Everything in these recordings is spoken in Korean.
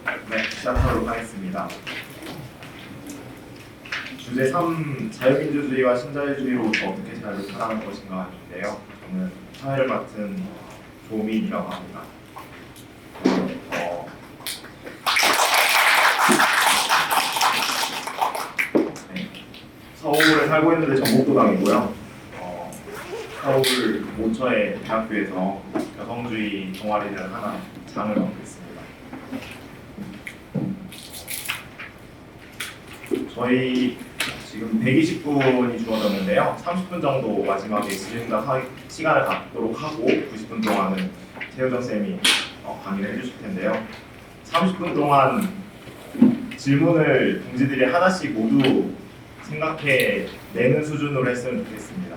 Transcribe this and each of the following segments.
네, 시작하도록 하겠습니다. 주제 3, 자유민주주의와 신자유주의로부터 어떻게 자유를 살아가는 것인가인데요. 저는 사회를 맡은 조민이라고 합니다. 네, 서울에 살고 있는데 전북도당이고요. 서울 모처의 대학교에서 여성주의 동아리를 하나 장을 맡고 있습니다. 저희 지금 120분이 주어졌는데요. 30분 정도 마지막에 질의응답 시간을 갖도록 하고 90분 동안은 최우정 쌤이 강의를 해주실 텐데요. 30분 동안 질문을 동지들이 하나씩 모두 생각해내는 수준으로 했으면 좋겠습니다.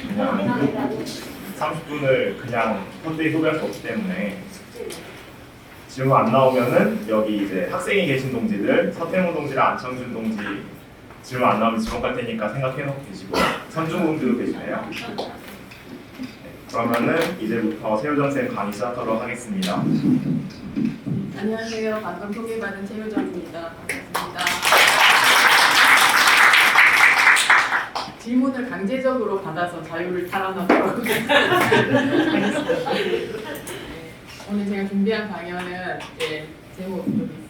그냥 30분을 그냥 헛되이 소비할 수 없기 때문에 질문 안 나오면은 여기 이제 학생이 계신 동지들, 서태웅 동지랑 안창준 동지 질문 안 나오면 질문 갈 테니까 생각해놓고 계시고 선중 동지도 계시네요. 네, 그러면은 이제부터 최우정 쌤 강의 시작하도록 하겠습니다. 안녕하세요. 방금 소개받은 최우정입니다. 반갑습니다. 질문을 강제적으로 받아서 자유를 탈환하도록 하겠습니다. 오늘 제가 준비한 강연은 제목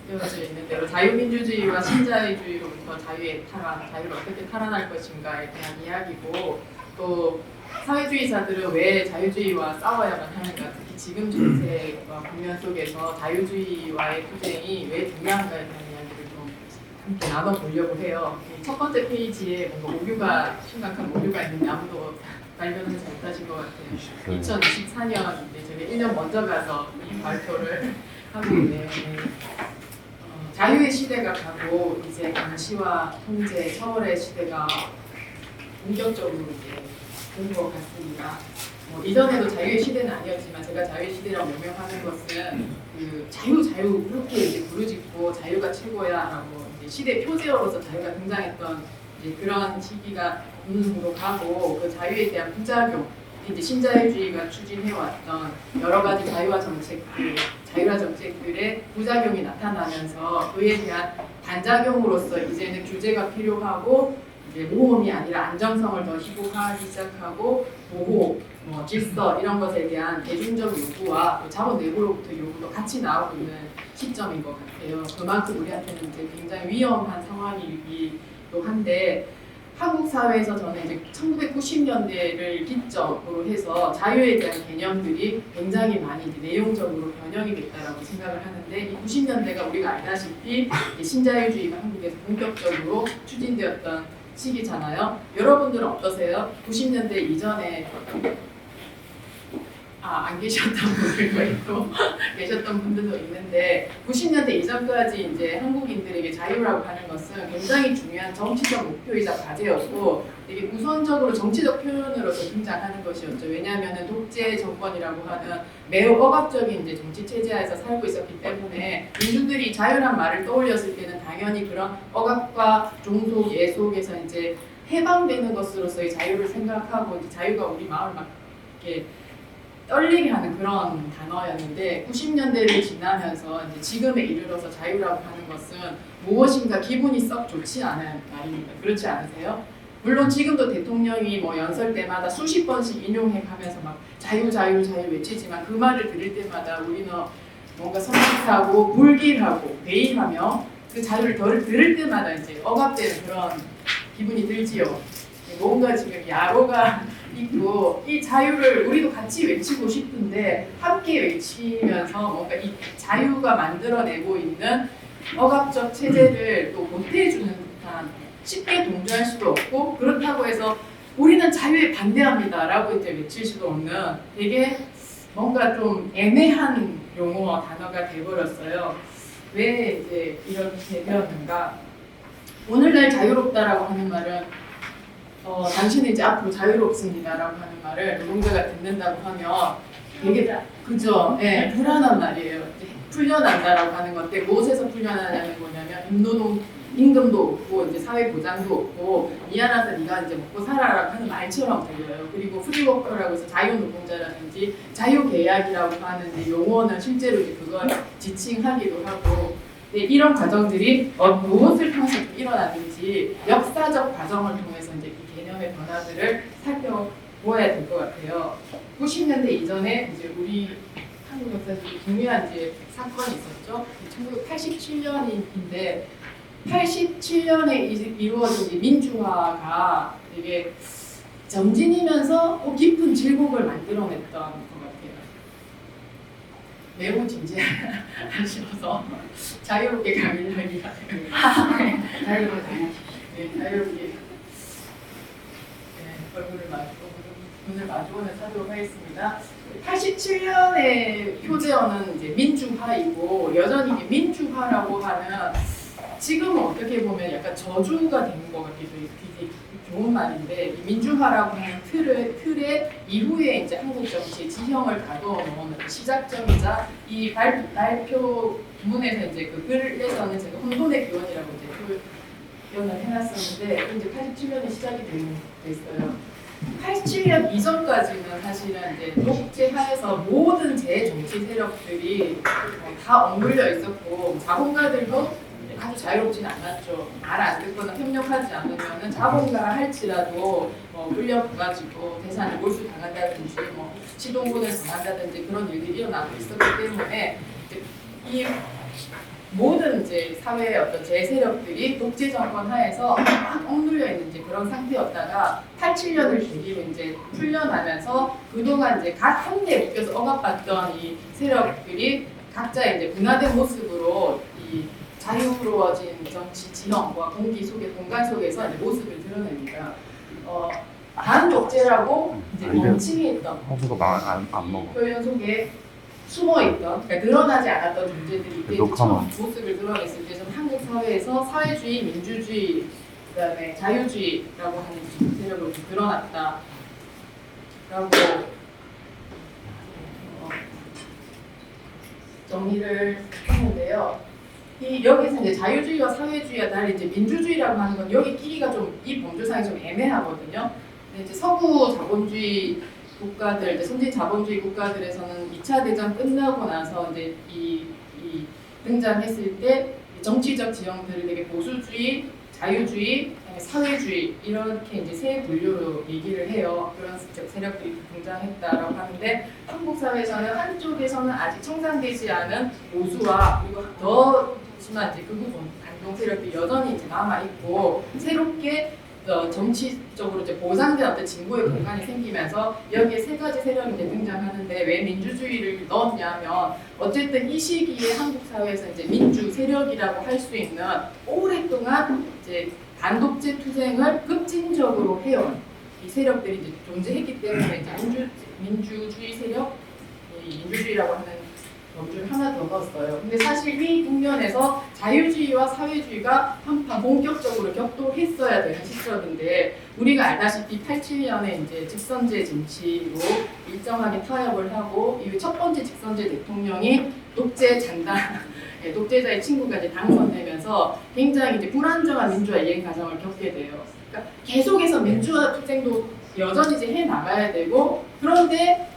쓰여져 있는 대로 자유민주주의와 신자유주의로부터 자유의 탈환, 자유를 어떻게 탈환할 것인가에 대한 이야기고, 또 사회주의자들은 왜 자유주의와 싸워야만 하는가, 특히 지금 정세와 국면 속에서 자유주의와의 투쟁이 왜 중요한가에 대한 이야기를 좀 함께 나눠보려고 해요. 첫 번째 페이지에 뭔가 심각한 오류가 있는데 아무도 발견하지 못하신 것 같아요. 2024년 제가 1년 먼저 가서 이 발표를 하고 있네요. 자유의 시대가 가고 이제 감시와 통제, 처벌의 시대가 본격적으로 이제 온 것 같습니다. 이전에도 자유의 시대는 아니었지만 제가 자유의 시대라고 명명하는 것은 그 자유 그렇게 이제 부르짖고 자유가 최고야라고 이제 시대 표제어로서 자유가 등장했던 이제 그런 시기가 으로 가고, 그 자유에 대한 부작용, 이제 신자유주의가 추진해왔던 여러 가지 자유화 정책들의 부작용이 나타나면서 그에 대한 반작용으로서 이제는 규제가 필요하고, 이제 모험이 아니라 안정성을 더 희곡하기 시작하고, 보호, 질서 이런 것에 대한 대중적 요구와 자본 내부로부터 요구도 같이 나오고 있는 시점인 것 같아요. 그만큼 우리한테는 이제 굉장히 위험한 상황이기도 한데, 한국 사회에서 저는 이제 1990년대를 기점으로 해서 자유에 대한 개념들이 굉장히 많이 이제 내용적으로 변형이 됐다라고 생각을 하는데, 이 90년대가 우리가 알다시피 신자유주의가 한국에서 본격적으로 추진되었던 시기잖아요. 여러분들은 어떠세요? 90년대 이전에 안 계셨던 분들도 있고 계셨던 분들도 있는데, 90년대 이전까지 이제 한국인들에게 자유라고 하는 것은 굉장히 중요한 정치적 목표이자 과제였고, 되게 우선적으로 정치적 표현으로서 등장하는 것이었죠. 왜냐하면 독재 정권이라고 하는 매우 억압적인 이제 정치 체제하에서 살고 있었기 때문에 민주들이 자유란 말을 떠올렸을 때는 당연히 그런 억압과 종속, 예속에서 이제 해방되는 것으로서의 자유를 생각하고, 이제 자유가 우리 마음을 막 이렇게 떨리게 하는 그런 단어였는데, 90년대를 지나면서 이제 지금에 이르러서 자유라고 하는 것은 무엇인가 기분이 썩 좋지 않은 말입니다. 그렇지 않으세요? 물론 지금도 대통령이 연설 때마다 수십 번씩 인용해 가면서 막 자유 외치지만, 그 말을 들을 때마다 우리는 뭔가 섬뜩하고 불길하고 회의하며 그 자유를 들을 때마다 이제 억압되는 그런 기분이 들지요. 뭔가 지금 야로가 있고, 이 자유를 우리도 같이 외치고 싶은데 함께 외치면서 뭔가 이 자유가 만들어내고 있는 억압적 체제를 또 못해주는 듯한, 쉽게 동조할 수도 없고, 그렇다고 해서 우리는 자유에 반대합니다 라고 이제 외칠 수도 없는 되게 뭔가 좀 애매한 용어 단어가 돼버렸어요. 왜 이제 이렇게 되었는가? 오늘날 자유롭다라고 하는 말은 당신은 이제 앞으로 자유롭습니다라고 하는 말을 노동자가 듣는다고 하면 되게 그죠? 네, 불안한 말이에요. 풀려난다라고 하는 건데, 무엇에서 풀려나냐는 뭐냐면 임노동이 임금도 없고 이제 사회 보장도 없고 미안해서 네가 이제 먹고 살아라 하는 말처럼 들려요. 그리고 프리워커라고 해서 자유노동자라든지 자유계약이라고 하는 이제 용어는 실제로 이제 그걸 지칭하기도 하고 이런 과정들이 무엇을 통해서 일어났는지 역사적 과정을 통해서 이제 이 개념의 변화들을 살펴보아야 될 것 같아요. 90년대 이전에 이제 우리 한국 역사에서 중요한 이제 사건이 있었죠. 1987년인데 87년에 이루어진 민주화가 되게 점진이면서 깊은 질곡을 만들어냈던 것 같아요. 매우 진지하셔서 자유롭게 강의를 자유롭게 자유롭게 얼굴을 눈을 마주보면서 하도록 하겠습니다. 87년의 표제어는 이제 민주화이고 여전히 이게 민주화라고 하면 지금은 어떻게 보면 약간 저주가 되는 것 같기도 해요. 되게 좋은 말인데 이 민주화라고 하는 틀에 이후에 이제 한국 정치의 지형을 가둬 놓은 시작점이자 이 발표문에서 이제 그 글에서는 제가 혼돈의 기원이라고 이제 표현을 해놨었는데 이제 87년이 시작이 됐어요. 87년 이전까지는 사실은 이제 독재하에서 모든 제정치 세력들이 다 억눌려 있었고 자본가들도 아주 자유롭지는 않았죠. 말 안 듣거나 협력하지 않으면 자본가라 할지라도 끌려가가지고 대산을 몰수당한다든지 시동군을 당한다든지 그런 일들이 일어나고 있었기 때문에 이 모든 이제 사회의 어떤 제세력들이 독재 정권 하에서 억눌려 있는 이제 그런 상태였다가 87년을 계기로 이제 풀려나면서 그동안 이제 각 한대에 묶여서 억압받던 이 세력들이 각자 이제 분화된 모습으로 이 자유로워진 정치 지형과 공간 속에서 이제 모습을 드러냅니다. 반독재라고 이제 멈춤이 있던 안 먹어. 표현 속에 숨어있던, 그러니까 드러나지 않았던 존재들이 이제 처음 모습을 드러냈을 때 저는 한국 사회에서 사회주의, 민주주의, 그다음에 자유주의라고 하는 세력으로 드러났다라고 정의를 했는데요. 여기서 이제 자유주의와 사회주의와 달리 이제 민주주의라고 하는 건 여기 끼기가 좀 이 범주상이 좀 애매하거든요. 근데 이제 서구 자본주의 국가들, 이제 선진 자본주의 국가들에서는 2차 대전 끝나고 나서 이제 이 등장했을 때 정치적 지형들을 되게 보수주의, 자유주의, 사회주의 이렇게 이제 세 분류로 얘기를 해요. 그런 세력들이 등장했다라고 하는데 한국 사회에서는 한쪽에서는 아직 청산되지 않은 보수와 그리고 더 심한 이제 극우 반동 세력들이 여전히 이제 남아 있고 새롭게 정치적으로 이제 보상된 어떤 진보의 공간이 생기면서 여기에 세 가지 세력이 이제 등장하는데 왜 민주주의를 넣었냐면 어쨌든 이 시기에 한국 사회에서 이제 민주 세력이라고 할 수 있는 오랫동안 이제 반독재 투쟁을 급진적으로 해온 이 세력들이 이제 존재했기 때문에 이제 민주주의 세력, 민주주의라고 하는 범주를 하나 더 넣었어요. 근데 사실 이 국면에서 자유주의와 사회주의가 한판 본격적으로 격돌했어야 되는 시점인데 우리가 알다시피 87년에 이제 직선제 정치로 일정하게 타협을 하고 이 첫 번째 직선제 대통령이 독재 장단, 독재자의 친구가 이제 당선되면서 굉장히 이제 불안정한 민주화 이행 과정을 겪게 돼요. 그러니까 계속해서 민주화 투쟁도 여전히 이제 해 나가야 되고 그런데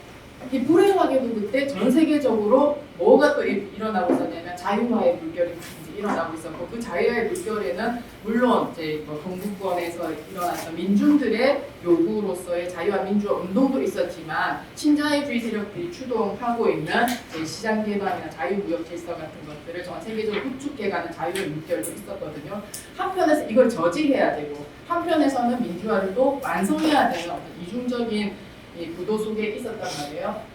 불행하게도 그때 전 세계적으로 뭐가 또 일어나고 있었냐면 자유화의 물결이 이제 일어나고 있었고 그 자유화의 물결에는 물론 이제 동구권에서 일어났던 민중들의 요구로서의 자유와 민주화 운동도 있었지만 신자유주의 세력들이 추동하고 있는 시장 개방이나 자유무역 질서 같은 것들을 전 세계적으로 구축해가는 자유의 물결도 있었거든요. 한편에서 이걸 저지해야 되고 한편에서는 민주화를 또 완성해야 되는 어떤 이중적인 구도 속에 있었단 말이에요.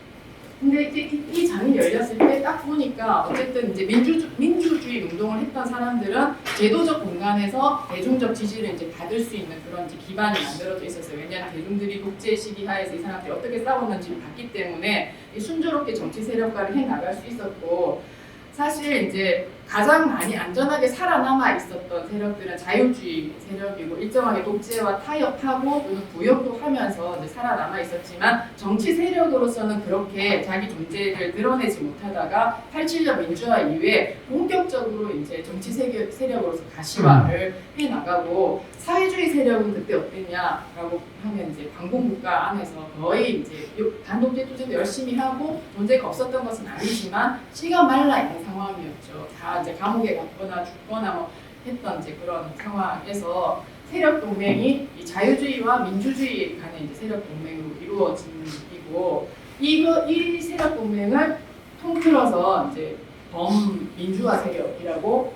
근데 이제 이 장이 열렸을 때 딱 보니까 어쨌든 이제 민주주의 운동을 했던 사람들은 제도적 공간에서 대중적 지지를 이제 받을 수 있는 그런 이제 기반이 만들어져 있었어요. 왜냐하면 대중들이 독재 시기 하에서 이 사람들이 어떻게 싸웠는지를 봤기 때문에 순조롭게 정치 세력화를 해 나갈 수 있었고 사실 이제 가장 많이 안전하게 살아남아 있었던 세력들은 자유주의 세력이고 일정하게 독재와 타협하고 또는 부역도 하면서 이제 살아남아 있었지만 정치 세력으로서는 그렇게 자기 존재를 드러내지 못하다가 87년 민주화 이후에 본격적으로 이제 정치 세력으로서 가시화를 해 나가고 사회주의 세력은 그때 어땠냐라고 하면 이제 반공국가 안에서 거의 이제 반독재 투쟁도 열심히 하고 존재가 없었던 것은 아니지만 씨가 말라 있는 상황이었죠. 다 이제 감옥에 갔거나 죽거나 뭐 했던 이제 그런 상황에서 세력 동맹이 이 자유주의와 민주주의 간의 이제 세력 동맹으로 이루어진 이고 이 세력 동맹을 통틀어서 이제 범민주화 세력이라고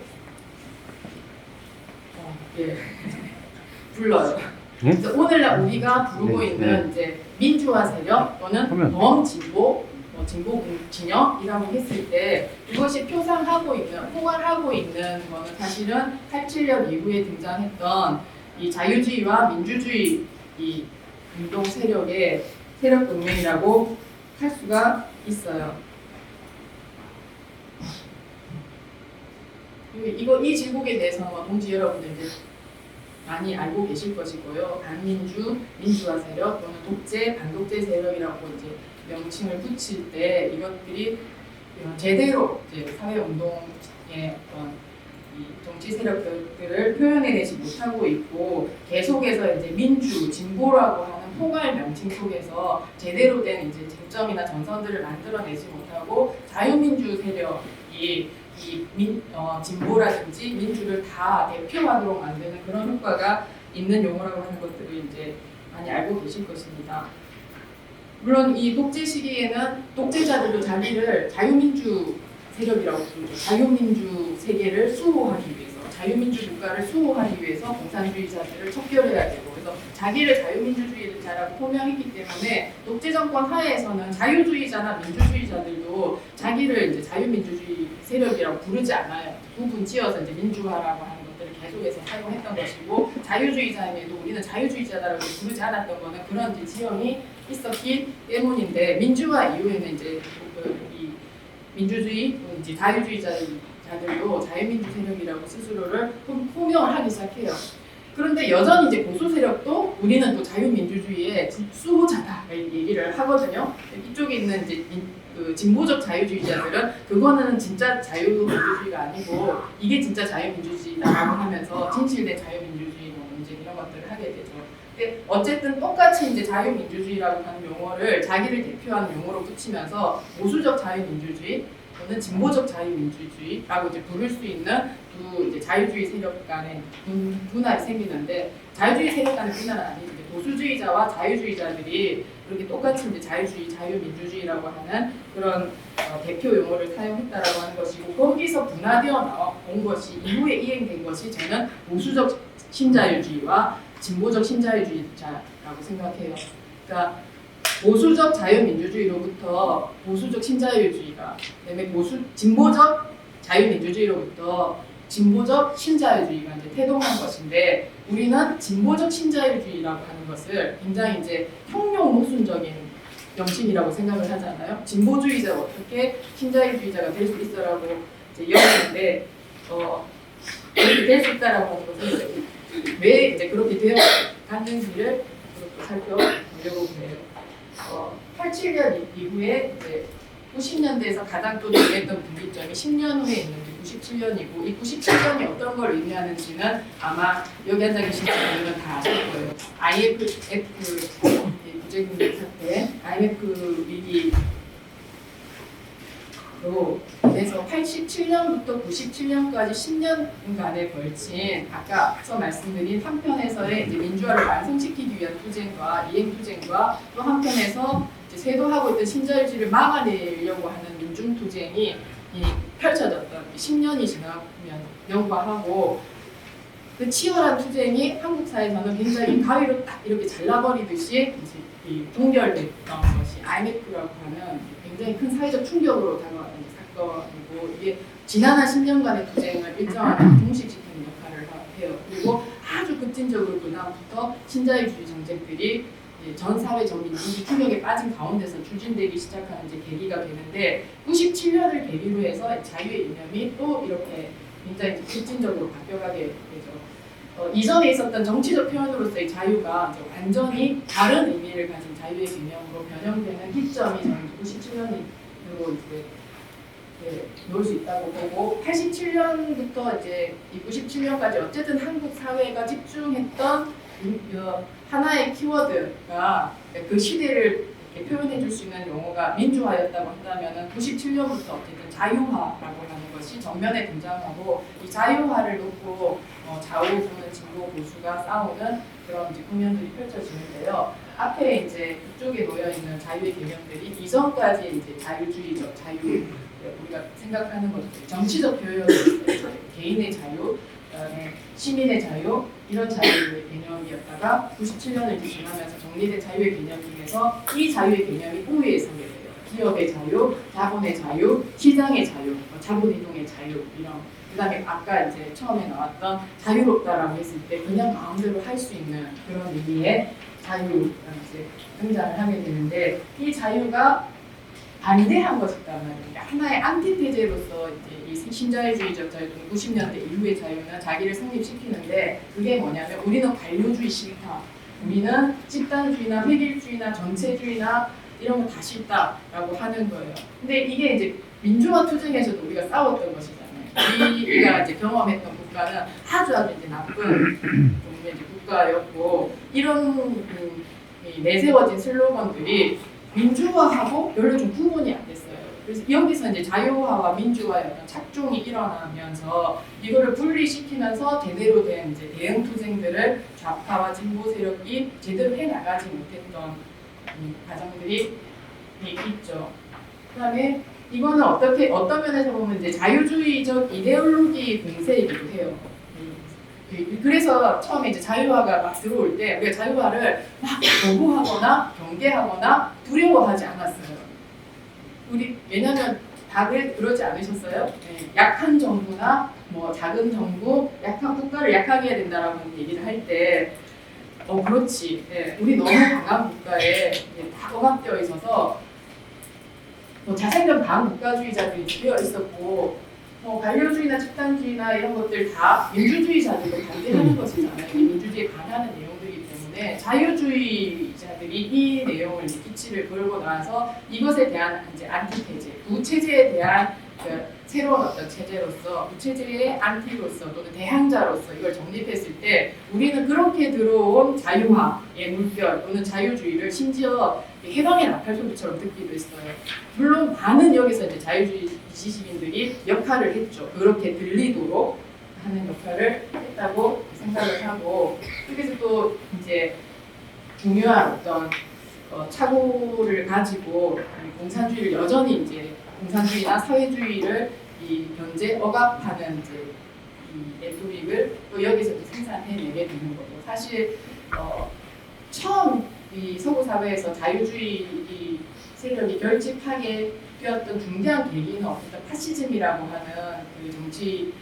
예. 불러요. 그래서 오늘날 우리가 부르고 있는 이제 민주화 세력 또는 범진보, 진보 진영이라고 했을 때 이것이 표상하고 있는, 포괄하고 있는 거는 사실은 87년 이후에 등장했던 이 자유주의와 민주주의 이 운동 세력의 세력 동맹이라고 할 수가 있어요. 이 제목에 대해서 동지 여러분들 이제 많이 알고 계실 것이고요. 반민주, 민주화 세력 또는 독재, 반독재 세력이라고 이제 명칭을 붙일 때 이것들이 제대로 이제 사회운동의 어떤 이 정치 세력들을 표현해내지 못하고 있고 계속해서 이제 민주, 진보라고 하는 포괄 명칭 속에서 제대로 된 이제 쟁점이나 전선들을 만들어내지 못하고 자유민주 세력이 진보라든지 민주를 다 대표하도록 만드는 그런 효과가 있는 용어라고 하는 것들을 이제 많이 알고 계실 것입니다. 물론 이 독재 시기에는 독재자들도 자기를 자유민주 세력이라고 부르죠. 자유민주 세계를 수호하기 위해서, 자유민주 국가를 수호하기 위해서 공산주의자들을 척결해야 되고, 그래서 자기를 자유민주주의자라고 호명했기 때문에 독재 정권 하에서는 자유주의자나 민주주의자들도 자기를 이제 자유민주주의 세력이라고 부르지 않아요. 구분지어서 이제 민주화라고 하는 것들을 계속해서 사용했던 것이고, 자유주의자임에도 우리는 자유주의자라고 부르지 않았던 거는 그런 이제 지형이 있었기 때문인데, 민주화 이후에는 이제 이 민주주의, 이제 자유주의자들도 자유민주 세력이라고 스스로를 호명을 하기 시작해요. 그런데 여전히 이제 보수 세력도 우리는 또 자유민주주의의 수호자다 얘기를 하거든요. 이쪽에 있는 이제 진보적 자유주의자들은 그거는 진짜 자유민주주의가 아니고 이게 진짜 자유민주주의다라고 하면서 진실된 자유민주주의 문제 이런 것들을 하게 되죠. 근데 어쨌든 똑같이 이제 자유민주주의라고 하는 용어를 자기를 대표하는 용어로 붙이면서 보수적 자유민주주의 또는 진보적 자유민주주의라고 이제 부를 수 있는 두 이제 자유주의 세력 간의 분할이 생기는데, 자유주의 세력 간의 분할은 아니죠. 보수주의자와 자유주의자들이 그렇게 똑같이 이제 자유주의, 자유민주주의라고 하는 그런 대표 용어를 사용했다라고 하는 것이고, 거기서 분화되어 나온 것이 이후에 이행된 것이 저는 보수적 신자유주의와 진보적 신자유주의자라고 생각해요. 그러니까 보수적 자유민주주의로부터 보수적 신자유주의가, 그다음에 진보적 자유민주주의로부터 진보적 신자유주의가 이제 태동한 것인데, 우리는 진보적 신자유주의라고 하는 것을 굉장히 이제 혁명 모순적인 명칭이라고 생각을 하잖아요. 진보주의자가 어떻게 신자유주의자가 될 수 있어라고 이제 이야기하는데, 그렇게 될 수 있다라고 하는 것은 왜 이제 그렇게 되어 갔는지를 살펴보려고 해요. 87년 이후에 이제 90년대에서 가장 또 중요했던 분기점이 10년 후에 있는 게 97년이고, 이 97년이 어떤 걸 의미하는지는 아마 여기 앉아 계신 분들은 다 아실 거예요. IMF 국제금융 사태, IMF 위기로 그래서 87년부터 97년까지 10년간에 걸친 아까서 말씀드린 한편에서의 이제 민주화를 완성시키기 위한 투쟁과 이행 투쟁과 또 한편에서 이제 쇄도하고 있던 신자유주의를 막아내려고 하는 민중 투쟁이 펼쳐졌던 10년이 지나면 연과하고, 그 치열한 투쟁이 한국 사회에서는 굉장히 가위로 딱 이렇게 잘라버리듯이 이제 동결됐던 것이 IMF라고 하는 굉장히 큰 사회적 충격으로 다가왔던 사건이고, 이게 지난한 10년간의 투쟁을 일정하게 종식시키는 역할을 해요. 그리고 아주 급진적으로 그 다음부터 신자유주의 정책들이 이제 전 사회 전 민족이 충격에 빠진 가운데서 추진되기 시작하는 이제 계기가 되는데 97년을 계기로 해서 자유의 이념이 또 이렇게 굉장히 급진적으로 바뀌어가게 되죠. 이전에 있었던 정치적 표현으로서의 자유가 이제 완전히 다른 의미를 가진 자유의 개념으로 변형되는 시점이 저는 97년으로 이제 놓을 수 있다고 보고 87년부터 이제 97년까지 어쨌든 한국 사회가 집중했던 하나의 키워드가 그 시대를 표현해 줄 수 있는 용어가 민주화였다고 한다면 97년부터 어쨌든 자유화라고 하는 것이 전면에 등장하고 이 자유화를 놓고 좌우 또는 진보 보수가 싸우는 그런 이제 국면들이 펼쳐지는데요. 앞에 이제 이쪽에 놓여 있는 자유의 개념들이 이전까지 이제 자유주의적 자유 우리가 생각하는 것들 정치적 교역으로서 개인의 자유, 그다음에 시민의 자유 이런 자유의 개념이었다가 97년을 지나면서 정리된 자유의 개념 중에서 이 자유의 개념이 우위에 서게 돼요. 기업의 자유, 자본의 자유, 시장의 자유, 자본 이동의 자유 이런. 그다음에 아까 이제 처음에 나왔던 자유롭다라고 했을 때 그냥 마음대로 할 수 있는 그런 의미의 자유가 이제 등장을 하게 되는데 이 자유가 반대한 것이단 말입니다. 하나의 안티테제로서 이제 이 신자유주의적 자유 또는 90년대 이후의 자유는 자기를 성립시키는데 그게 뭐냐면 우리는 관료주의 싫다. 우리는 집단주의나 획일주의나 전체주의나 이런 거 다 싫다라고 하는 거예요. 근데 이게 이제 민주화 투쟁에서도 우리가 싸웠던 것이잖아요. 우리가 이제 경험했던 국가는 아주 이제 나쁜 종류의 이제 국가였고 이런 내세워진 슬로건들이 민주화하고 별로 좀 구분이 안 됐어요. 그래서 여기서 이제 자유화와 민주화의 어떤 착종이 일어나면서 이거를 분리시키면서 제대로 된 이제 대응 투쟁들을 좌파와 진보 세력이 제대로 해 나가지 못했던 과정들이 있죠. 그다음에 이거는 어떤 면에서 보면 이제 자유주의적 이데올로기 공세이기도 해요. 그래서 처음에 이제 자유화가 막 들어올 때 우리가 자유화를 막 거부하거나 경계하거나 두려워하지 않았어요. 왜냐하면 다들 그러지 않으셨어요? 네, 약한 정부나 뭐 작은 정부, 약한 국가를 약하게 해야 된다라고 얘기를 할 때, 그렇지. 네, 우리 너무 강한 국가에 다 억압되어 있어서 자생적 강한 국가주의자들이 되어 있었고. 관료주의나 집단주의나 이런 것들 다 민주주의자들도 반대하는 것이잖아요. 민주주의에 반하는 내용들이기 때문에 자유주의자들이 이 내용을 기치를 걸고 나서 이것에 대한 이제 안티테제, 부체제에 대한 그 새로운 어떤 체제로서 부체제의 안티로서 또는 대항자로서 이걸 정립했을 때 우리는 그렇게 들어온 자유화의 물결 또는 자유주의를 심지어 해방의 나팔소리처럼 듣기도 했어요. 물론 많은 여기서 이제 자유주의 지식인들이 역할을 했죠. 그렇게 들리도록 하는 역할을 했다고 생각을 하고 여기서 또 이제 중요한 어떤 착오를 가지고 공산주의를 여전히 이제 공산주의나 사회주의를 이 견제 억압하는 이제 이 레토릭을 또 여기서 또 생산해내게 되는 거고 사실 처음 이 서구 사회에서 자유주의 이 세력이 결집하게 되었던 중대한 계기는 어떤 파시즘이라고 하는 그 정치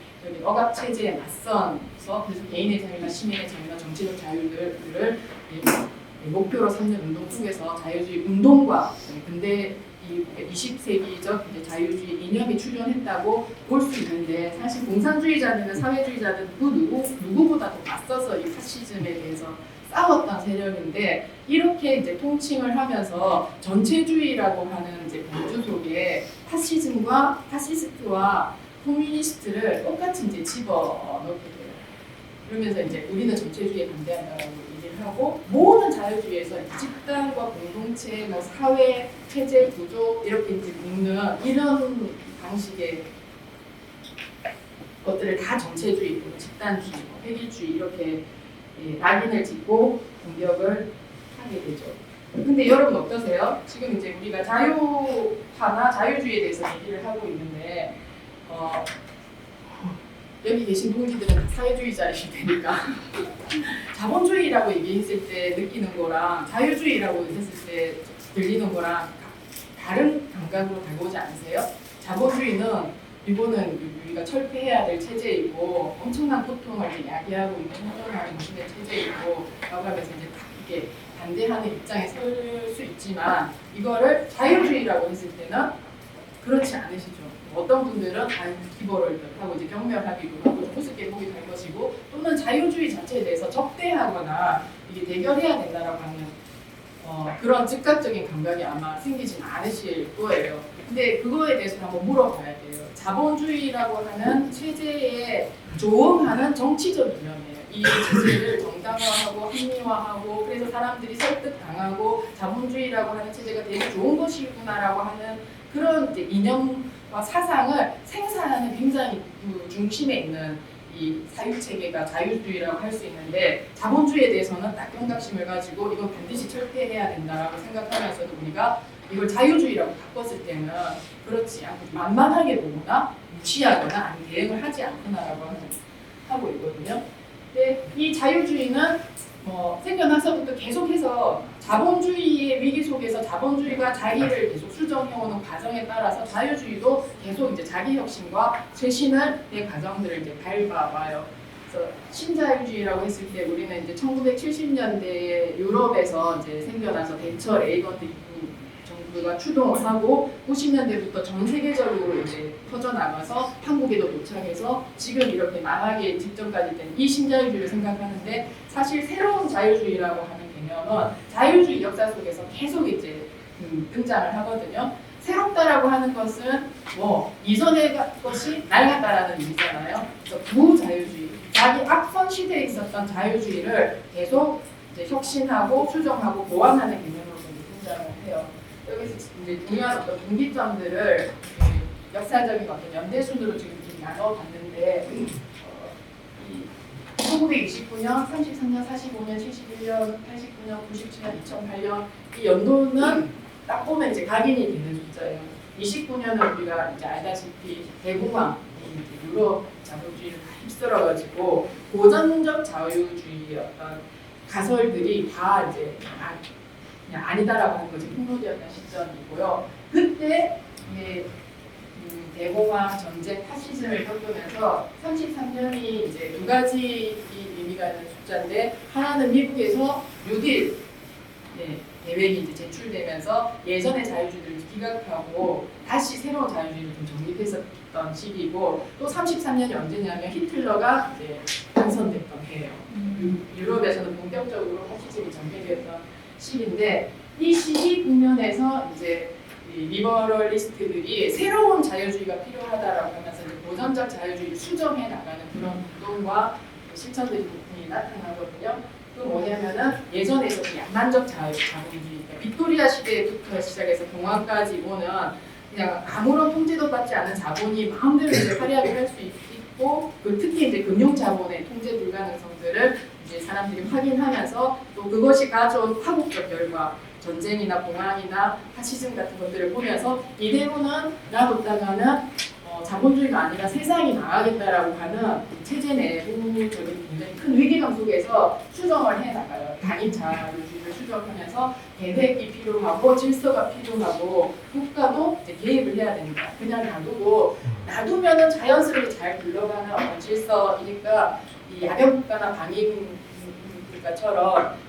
억압 체제에 맞서서 그래서 개인의 자유나 시민의 자유나 정치적 자유들을 목표로 삼는 운동 속에서 자유주의 운동과 근대 이 20세기적 이제 자유주의 이념이 출현했다고 볼 수 있는데 사실 공산주의자들은 사회주의자들은 누구보다도 맞서서 이 파시즘에 대해서 싸웠던 세력인데 이렇게 이제 통칭을 하면서 전체주의라고 하는 이제 범주 속에 파시즘과 파시스트와 코뮤니스트를 똑같이 이제 집어 넣게 돼요. 그러면서 이제 우리는 전체주의에 반대한다라고 얘기를 하고 모든 자유주의에서 집단과 공동체, 뭐 사회, 체제, 구조 이렇게 이제 묶는 이런 방식의 것들을 다 전체주의, 집단주의, 획일주의 이렇게 낙인을 찍고 공격을 하게 되죠. 근데 여러분 어떠세요? 지금 이제 우리가 자유화나 자유주의에 대해서 얘기를 하고 있는데 여기 계신 동지들은 다 사회주의자이실 테니까 자본주의라고 얘기했을 때 느끼는 거랑 자유주의라고 했을 때 들리는 거랑 다른 감각으로 다가오지 않으세요? 자본주의는 이거는 우리가 철폐해야 될 체제이고 엄청난 고통을 야기하고 있는 혼돈하는 무신의 체제이고 라고 하면서 이제 이렇게 반대하는 입장에 설 수 있지만 이거를 자유주의라고 했을 때는 그렇지 않으시죠. 어떤 분들은 기벌을 하고 이제 경멸하기도 하고 우습게 보기도 할 것이고 또는 자유주의 자체에 대해서 적대하거나 이게 대결해야 된다라고 하는 그런 즉각적인 감각이 아마 생기진 않으실 거예요. 근데 그거에 대해서 한번 물어봐야 돼요. 자본주의라고 하는 체제에 조응하는 정치적 이념이에요. 이 체제를 정당화하고 합리화하고 그래서 사람들이 설득당하고 자본주의라고 하는 체제가 되게 좋은 것이구나라고 하는 그런 이제 이념과 사상을 생산하는 굉장히 그 중심에 있는 이 사유체계가 자유주의라고 할 수 있는데 자본주의에 대해서는 낙경각심을 가지고 이건 반드시 철폐해야 된다라고 생각하면서도 우리가 이걸 자유주의라고 바꿨을 때는 그렇지 않고 만만하게 보거나 무시하거나 아니 대응을 하지 않구나라고 하고 있거든요. 근데 이 자유주의는 생겨나서부터 계속해서 자본주의의 위기 속에서 자본주의가 자기를 계속 수정해오는 과정에 따라서 자유주의도 계속 이제 자기 혁신과 쇄신을 의 과정들을 이제 밟아와요. 그래서 신자유주의라고 했을 때 우리는 이제 1970년대에 유럽에서 이제 생겨나서 대처 레이건 정부가 추동을 하고 90년대부터 전 세계적으로 이제 퍼져나가서 한국에도 도착해서 지금 이렇게 망하기 직전까지 된 이 신자유주의를 생각하는데 사실 새로운 자유주의라고 하는 개념은 자유주의 역사 속에서 계속 이제 등장을 하거든요. 새롭다라고 하는 것은 이전의 것이 낡았다라는 의미잖아요. 그래서 부자유주의, 자기 앞선 시대에 있었던 자유주의를 계속 이제 혁신하고 수정하고 보완하는 개념으로 등장을 해요. 여기서 이제 중요한 어떤 분기점들을 역사적인 어떤 연대순으로 지금 이렇게 나눠봤는데 1929년, 33년, 45년, 71년, 89년, 97년, 2008년 이 연도는 딱 보면 이제 각인이 되는 숫자예요. 29년은 우리가 이제 알다시피 대공황, 유럽 자본주의를 다 휩쓸어가지고 고전적 자유주의의 어떤 가설들이 다 이제 그냥 아니다라고 하는 것이 풍로되었던 시점이고요. 그때 대공황, 전쟁, 파시즘을 겪으면서 33년이 이제 두 가지 의미가 있는 숫자인데 하나는 미국에서 뉴딜 계획이 이제 제출되면서 예전의 자유주의를 기각하고 다시 새로운 자유주의를 좀 정립했었던 시기고 또 33년이 언제냐면 히틀러가 이제 당선됐던 해예요. 유럽에서는 본격적으로 파시즘이 전개됐던 시기인데 이 시기 국면에서 이제 리버럴리스트들이 새로운 자유주의가 필요하다라고 하면서 이제 고전적 자유주의를 수정해 나가는 그런 운동과 실천들이 나타나거든요. 또 뭐냐면은 예전에 있었던 양만적 자본주의, 빅토리아 시대부터 시작해서 동화까지 오는 그냥 아무런 통제도 받지 않은 자본이 마음대로 이제 활약을 할 수 있고 특히 이제 금융 자본의 통제 불가능성들을 이제 사람들이 확인하면서 또 그것이 가져온 파국적 결과 전쟁이나 공황이나 파시즘 같은 것들을 보면서 이대로는 놔뒀다가는 자본주의가 아니라 세상이 나가겠다라고 하는 체제 내부적인 굉장히 큰 위기감 속에서 수정을 해나가요. 단일 자유주의를 수정하면서 대책이 필요하고 질서가 필요하고 국가도 이제 개입을 해야 된다. 그냥 놔두면은 자연스럽게 잘 굴러가는 어떤 질서이니까 이 야경국가나 방위국가처럼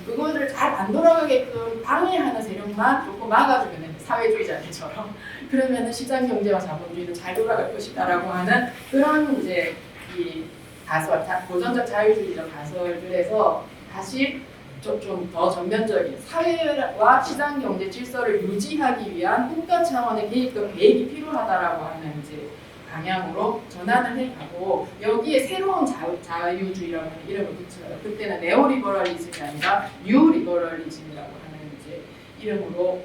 그거를 잘 안 돌아가게끔 방해하는 세력만 조금 막아주면 사회주의자들처럼 그러면은 시장 경제와 자본주의는 잘 돌아갈 것이다라고 하는 그런 이제 이 가설, 고전적 자유주의적 가설들에서 다시 좀 더 전면적인 사회와 시장 경제 질서를 유지하기 위한 국가 차원의 개입과 계획이 필요하다라고 하는 이제 방향으로 전환을 해가고 여기에 새로운 자유주의라는 이름을 붙여요. 그때는 네오리버럴리즘이 아니라 뉴리버럴리즘이라고 하는 이제 이름으로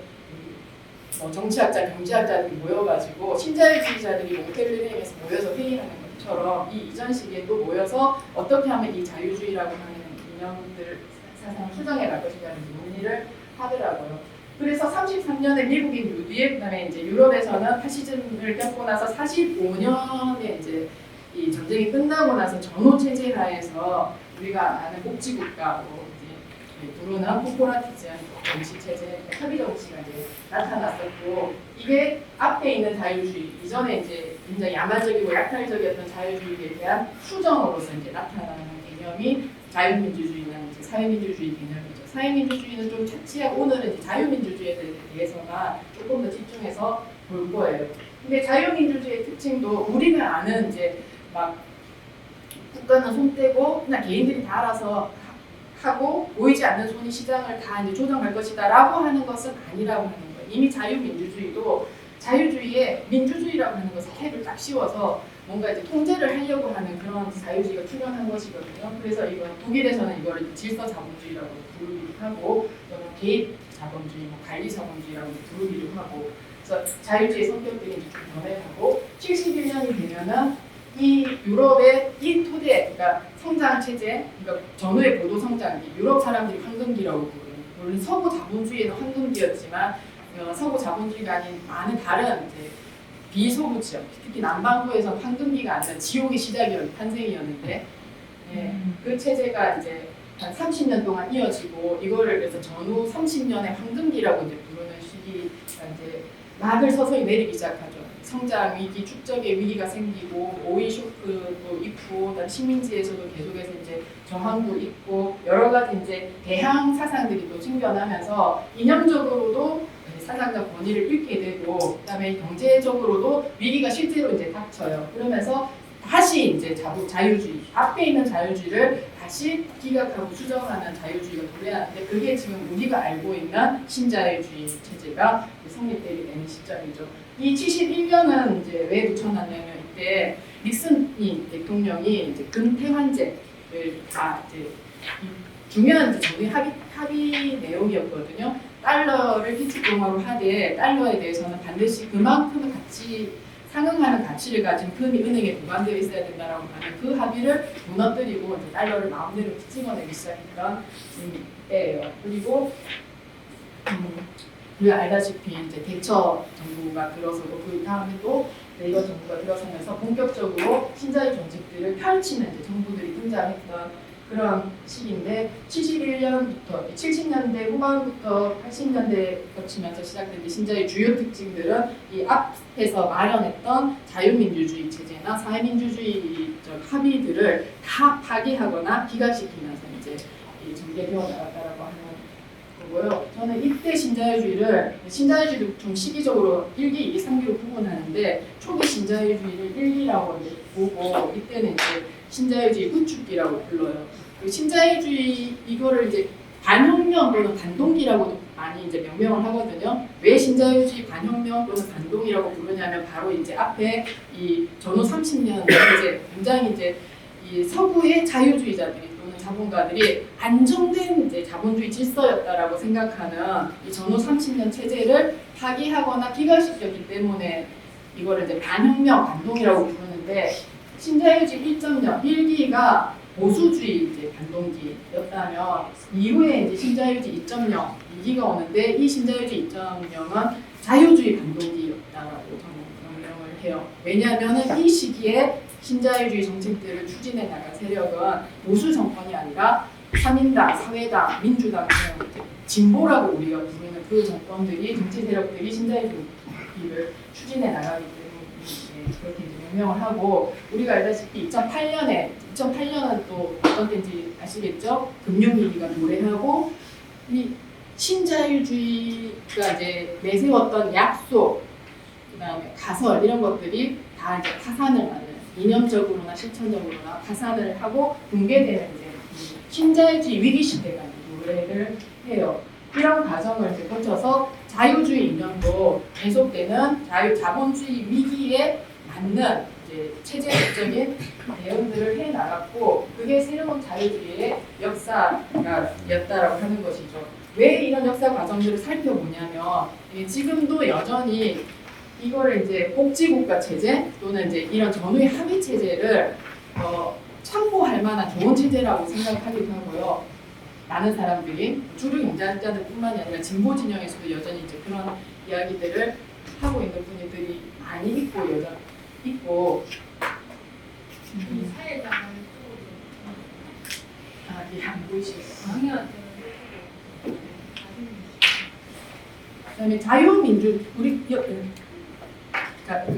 정치학자, 경제학자들이 모여가지고 신자유주의자들이 몽텔레에서 모여서 회의하는 것처럼 이 이전 시기에 또 모여서 어떻게 하면 이 자유주의라고 하는 이념들을 사상을 수정해 갈 것인가를 논의를 하더라고요. 그래서 33년에 미국인 뉴딜, 그다음에 이제 유럽에서는 파시즘을 겪고 나서 45년에 이제 이 전쟁이 끝나고 나서 전후 체제 하에서 우리가 아는 복지국가, 부르는 코퍼레티즘 정치 체제, 협의 정치가 이제 나타났었고, 이게 앞에 있는 자유주의, 이전에 이제 굉장히 야만적이고 약탈적이었던 자유주의에 대한 수정으로서 이제 나타나는 개념이 자유민주주의나 이제 사회민주주의 개념이죠. 사회민주주의는 좀 차치하고 오늘은 이제 자유민주주의에 대해서만 조금 더 집중해서 볼 거예요. 근데 자유민주주의의 특징도 우리가 아는 이제 막 국가는 손 떼고 그냥 개인들이 다 알아서 하고 보이지 않는 손이 시장을 다 이제 조정할 것이다라고 하는 것은 아니라고 하는 거예요. 이미 자유민주주의도 자유주의에 민주주의라고 하는 것을 캡을 딱 씌워서 뭔가 이제 통제를 하려고 하는 그런 자유주의가 출현한 것이거든요. 그래서 이건 독일에서는 이걸 질서 자본주의라고 부르기도 하고, 또는 개입 자본주의, 관리 자본주의라고 부르기도 하고, 그래서 자유주의 성격들이 이제 좀 변해가고 71년이 되면은 이 유럽의 이 토대, 그러니까 성장 체제, 그러니까 전후의 고도 성장기, 유럽 사람들이 황금기라고 부르는, 물론 서구 자본주의는 황금기였지만 서구 자본주의가 아닌 많은 다른 이제 비서구 지역, 특히 남반구에서 황금기가 아니라 지옥의 탄생이었는데, 그 체제가 이제 한 30년 동안 이어지고, 이거를 그래서 전후 30년의 황금기라고 이제 부르는 시기가 이제 막을 서서히 내리기 시작하죠. 성장 위기, 축적의 위기가 생기고, 오일 쇼크도 있고, 그다음 식민지에서도 계속해서 이제 저항도 있고, 여러 가지 이제 대항 사상들이 또 생겨나면서 이념적으로도 사상적 권위를 잃게 되고, 그다음에 경제적으로도 위기가 실제로 이제 닥쳐요. 그러면서 다시 이제 자유주의, 앞에 있는 자유주의를 다시 기각하고 수정하는 자유주의가 도래하는데, 그게 지금 우리가 알고 있는 신자유주의 체제가 성립되게 되는 시점이죠. 이 71년은 이제 왜 붙여놨냐면, 이때 닉슨 대통령이 이제 근태환제를 다 이제 중요한 이제 정의 합의 내용이었거든요. 달러를 기축통화로 하되 달러에 대해서는 반드시 그만큼의 가치 상응하는 가치를 가진 금이 은행에 보관되어 있어야 된다라고 하는 그 합의를 무너뜨리고 이제 달러를 마음대로 찍어내기 시작했던 때예요. 그리고 우리가 알다시피 이제 대처 정부가 들어서고, 그 다음에 또 레이거 정부가 들어서면서 본격적으로 신자유 정책들을 펼치는 이제 정부들이 등장했던 그런 시기인데, 71년부터 70년대 후반부터 80년대 거치면서 시작된 신자유의 주요 특징들은 이 앞에서 마련했던 자유민주주의 체제나 사회민주주의적 합의들을 다 파기하거나 기각시키면서 이제 전개되어 나갔다라고 하는 거고요. 저는 이때 신자유주의도 좀 시기적으로 1기, 2기, 3기로 구분하는데, 초기 신자유주의를 1기라고 이제 보고, 이때는 이제 신자유주의 후축기라고 불러요. 그 신자유주의 이거를 이제 반혁명 또는 반동기라고도 많이 이제 명명을 하거든요. 왜 신자유주의 반혁명 또는 반동이라고 부르냐면, 바로 이제 앞에 이 전후 30년 이제 굉장히 이제 이 서구의 자유주의자들이 또는 자본가들이 안정된 이제 자본주의 질서였다라고 생각하는 이 전후 30년 체제를 파기하거나 기각시켰기 때문에 이거를 이제 반혁명, 반동이라고 부르는데, 신자유주의 1.0, 1기가 보수주의 이제 반동기였다면, 이후에 이제 신자유주의 2.0, 2기가 오는데, 이 신자유주의 2.0은 자유주의 반동기였다라고 저는 명명을 해요. 왜냐하면 이 시기에 신자유주의 정책들을 추진해 나갈 세력은 보수 정권이 아니라 3인당, 사회당, 민주당 등 진보라고 우리가 부르는 그 정권들이, 정치 세력들이 신자유주의를 추진해 나가기 때문에 그렇게 명명을 하고, 우리가 알다시피 2008년은 또 어떤 때인지 아시겠죠? 금융위기가 도래하고, 이 신자유주의가 이제 내세웠던 약속, 그다음에 가설 이런 것들이 다 이제 파산을 하는, 이념적으로나 실천적으로나 파산을 하고 붕괴되는 이제 신자유주의 위기 시대가 도래를 해요. 이런 과정을 이제 거쳐서 자유주의 이념도 계속되는 자본주의 위기에 맞는 이제 체제적인 대응들을 해 나갔고, 그게 새로운 자유주의의 역사였다라고 하는 것이죠. 왜 이런 역사 과정들을 살펴보냐면, 지금도 여전히 이거를 이제 복지국가 체제 또는 이제 이런 전후의 합의 체제를 참고할 만한 좋은 체제라고 생각하기도 하고요. 많은 사람들이 주류 경제학자들뿐만이 아니라 진보 진영에서도 여전히 이제 그런 이야기들을 하고 있는 분들이 많이 있고 있고. 사회자가 예, 안 보이시겠어요? 강의한테 그다음에 자유민주 그러니까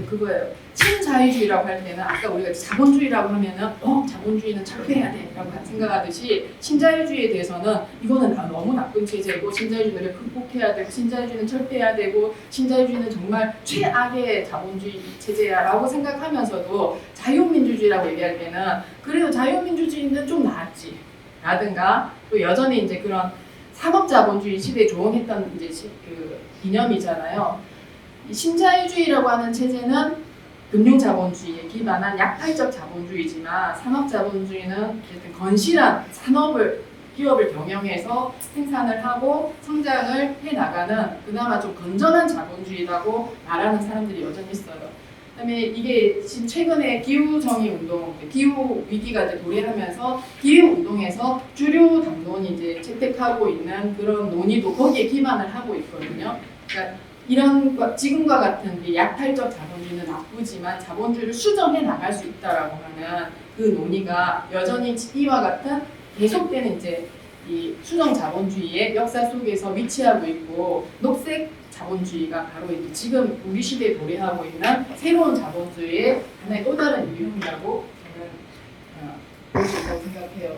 그거예요. 친자유주의라고 할 때는 아까 우리가 자본주의라고 하면은 자본주의는 철폐해야 돼라고 생각하듯이 신자유주의에 대해서는 이거는 너무 나쁜 체제고 신자유주의를 극복해야 되고 신자유주의는 철폐해야 되고 신자유주의는 정말 최악의 자본주의 체제야라고 생각하면서도 자유민주주의라고 얘기할 때는 그래도 자유민주주의는 좀 나았지 라든가 또 여전히 이제 그런 상업자본주의 시대에 조응했던 이제 그 이념이잖아요. 이 신자유주의라고 하는 체제는 금융자본주의에 기반한 약탈적 자본주의지만 산업자본주의는 어쨌든 건실한 기업을 경영해서 생산을 하고 성장을 해나가는 그나마 좀 건전한 자본주의라고 말하는 사람들이 여전히 있어요. 그다음에 이게 지금 최근에 기후정의 운동, 기후 위기가 이제 도래하면서 기후 운동에서 주류 담론이 이제 채택하고 있는 그런 논의도 거기에 기반을 하고 있거든요. 그러니까 이런 지금과 같은 이 약탈적 자본주의는 나쁘지만 자본주의를 수정해 나갈 수 있다라고 하는 그 논의가 여전히 이와 같은 계속되는 이제 이 수정 자본주의의 역사 속에서 위치하고 있고 녹색 자본주의가 바로 이제 지금 우리 시대에 도래하고 있는 새로운 자본주의의 하나의 또 다른 유형이라고 저는 볼 수 있다고 생각해요.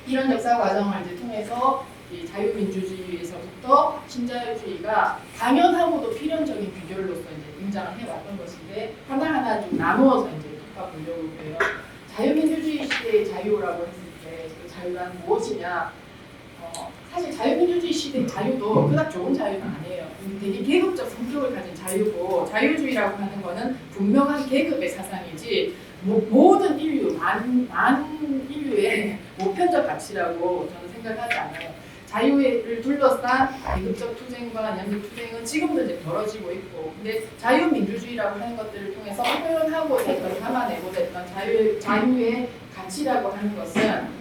이런 역사 과정을 이제 통해서 이 자유민주주의에서부터 신자유주의가 당연하고도 필연적인 비결로서 이제 등장을 해왔던 것인데 하나하나 좀 나누어서 이제 짚어보려고 해요. 자유민주주의 시대의 자유라고 했을 때 그 자유란 무엇이냐? 사실 자유민주주의 시대의 자유도 그닥 좋은 자유는 아니에요. 되게 계급적 성격을 가진 자유고 자유주의라고 하는 거는 분명한 계급의 사상이지 모든 인류, 만 인류의 보편적 가치라고 저는 생각하지 않아요. 자유를 둘러싼 계급적 투쟁과 연립 투쟁은 지금도 이제 벌어지고 있고, 근데 자유민주주의라고 하는 것들을 통해서 표현하고 됐던, 담아내고 됐던 자유의 가치라고 하는 것은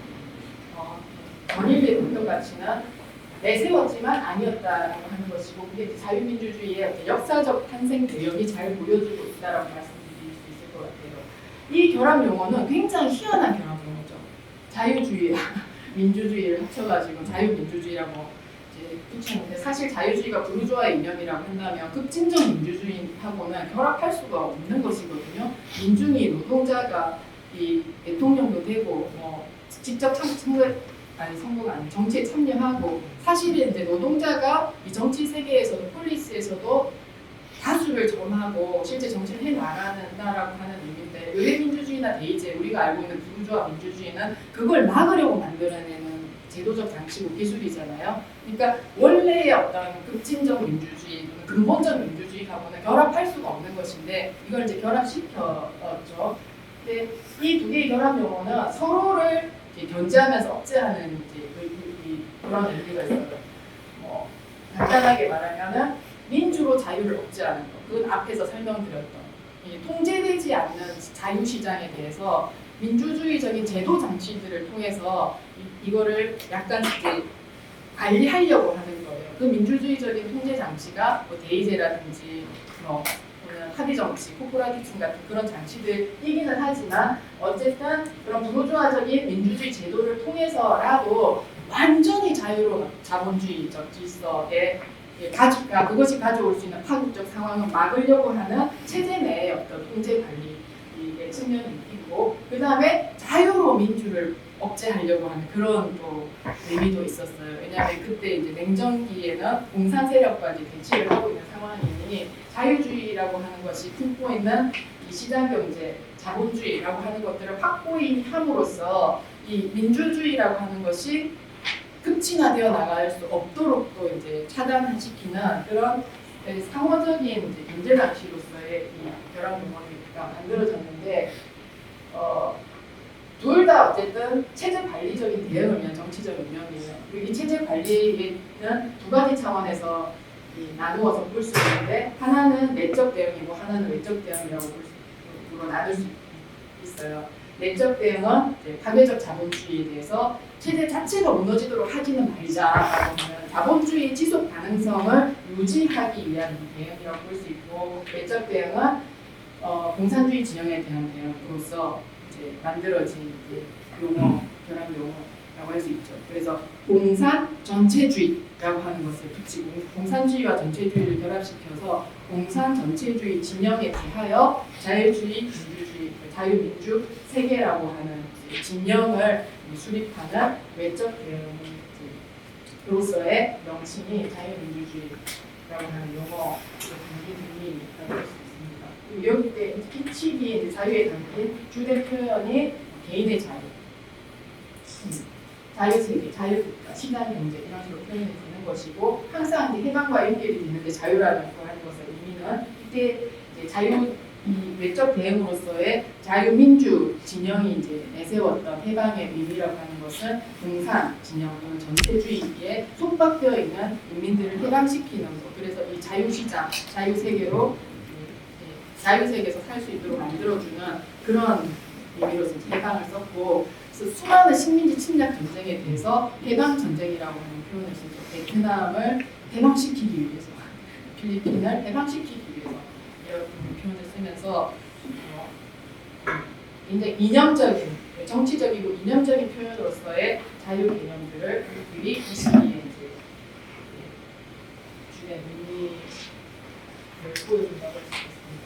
전인류의 공동 가치는 내세웠지만 아니었다라고 하는 것이고, 그게 자유민주주의의 어떤 역사적 탄생 배경이 잘 보여주고 있다라고 말씀드릴 수 있을 것 같아요. 이 결합 용어는 굉장히 희한한 결합 용어죠. 자유주의와 민주주의를 합쳐가지고 자유민주주의라고 이제 붙였는데, 사실 자유주의가 부르주아의 이념이라고 한다면 급진적 민주주의하고는 결합할 수가 없는 것이거든요. 민중이 노동자가 이 대통령도 되고 직접 정치에 참여하고, 사실은 이제 노동자가 이 정치 세계에서도 폴리스에서도 다수를 점하고 실제 정치를 해나가는다라고 하는 의미인데, 의회민주주의나 대의제, 우리가 알고 있는 부르주아 민주주의는 그걸 막으려고 만들어내는 제도적 장치고 기술이잖아요. 그러니까 원래의 어떤 급진적 민주주의, 근본적 민주주의하고는 결합할 수가 없는 것인데 이걸 이제 결합시켰죠. 근데 이 두 개의 결합 용어는 서로를 견제하면서 억제하는 그런 의미가 있어요. 간단하게 말하면은 민주로 자유를 억제하는 것, 그건 앞에서 설명드렸던 통제되지 않는 자유시장에 대해서 민주주의적인 제도 장치들을 통해서 이거를 약간 이제 관리하려고 하는 거예요. 그 민주주의적인 통제 장치가 대의제라든지 합의 정치, 코퍼레이티즘 같은 그런 장치들이기는 하지만, 어쨌든 그런 부르주아적인 민주주의 제도를 통해서라도 완전히 자유로운 자본주의적 질서에 그것이 가져올 수 있는 파국적 상황을 막으려고 하는 체제 내의 어떤 통제 관리의 측면이 있고, 그 다음에 자유로운 민주를 억제하려고 하는 그런 또 의미도 있었어요. 왜냐하면 그때 이제 냉전기에는 공산 세력과 이제 대치를 하고 있는 상황이니 자유주의라고 하는 것이 품고 있는 이 시장 경제, 자본주의라고 하는 것들을 확고히 함으로써 이 민주주의라고 하는 것이 급진화되어 나갈 수 없도록 또 이제 차단시키는 그런 상호적인 이제 경제 장치로서의 이 결합 용어가 만들어졌는데, 둘 다 어쨌든 체제 관리적인 대응을 위한 정치적 이념이에요. 그리고 이 체제 관리는 두 가지 차원에서 나누어서 볼 수 있는데, 하나는 내적 대응이고 하나는 외적 대응이라고 나눌 수 있어요. 내적 대응은 파괴적 자본주의에 대해서 체제 자체가 무너지도록 하지는 말자라고 하는 자본주의 지속 가능성을 유지하기 위한 대응이라고 볼 수 있고, 외적 대응은 공산주의 진영에 대한 대응으로서 이제 만들어진 용어, 결합 용어. 할 수 있죠. 그래서 공산 전체주의라고 하는 것을 붙이고 공산주의와 전체주의를 결합시켜서 공산 전체주의 진영에 대하여 자유주의, 민주주의, 자유민주 세계라고 하는 진영을 수립하는 외적 대응으로서의 명칭이 자유민주주의라고 하는 용어로 담긴 의미라고 할 수 있습니다. 그리고 여기 때 끼치기 자유에 담긴 주된 표현이 개인의 자유, 자유세계, 자유국가, 시장경제 이런 식으로 표현이 되는 것이고 항상 이제 해방과 연결이 되는데 자유라는 하는 것의 의미는 이때 이제 자유 이 외적 대응으로서의 자유민주 진영이 이제 내세웠던 해방의 의미라고 하는 것은 공산 진영 또는 전체주의에 속박되어 있는 인민들을 해방시키는 것. 그래서 이 자유시장, 자유세계로 자유세계에서 살 수 있도록 만들어주는 그런 의미로서 해방을 썼고, 그래서 수많은 식민지 침략 전쟁에 대해서 해방 전쟁이라고 하는 표현을 쓰죠. 베트남을 해방시키기 위해서, 필리핀을 해방시키기 위해서 이런 표현을 쓰면서 굉장히 이념적인, 정치적이고 이념적인 표현으로서의 자유 개념들을 미리 이 시기에 이제 주된 의미를 보여준다고 할 수 있습니다.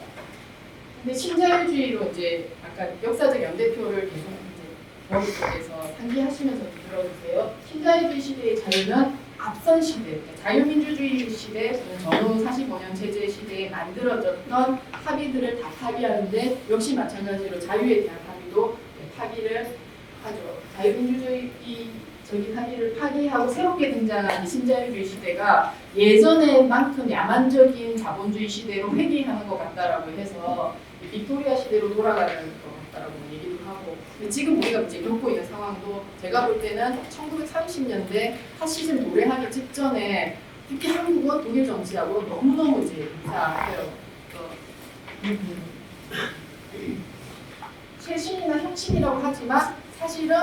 근데 신자유주의로 이제 아까 역사적 연대표를 계속 이제 머릿속에서 상기하시면서 들어주세요. 신자유주의 시대의 자유는 앞선 시대, 자유민주주의 시대, 전후 45년 체제 시대에 만들어졌던 합의들을 다 파기하는데 역시 마찬가지로 자유에 대한 합의도 파기를 하죠. 자유민주주의적인 합의를 파기하고 새롭게 등장한 이 신자유주의 시대가 예전에만큼 야만적인 자본주의 시대로 회귀하는 것 같다라고 해서 빅토리아 시대로 돌아가는 것 같다라고 얘기도 하고, 지금 우리가 이제 겪고 있는 상황도 제가 볼 때는 1930년대 파시즘 도래하기 직전에 특히 한국은 독일 정치하고 너무너무 이제 유사해요. 쇄신이나 혁신이라고 하지만 사실은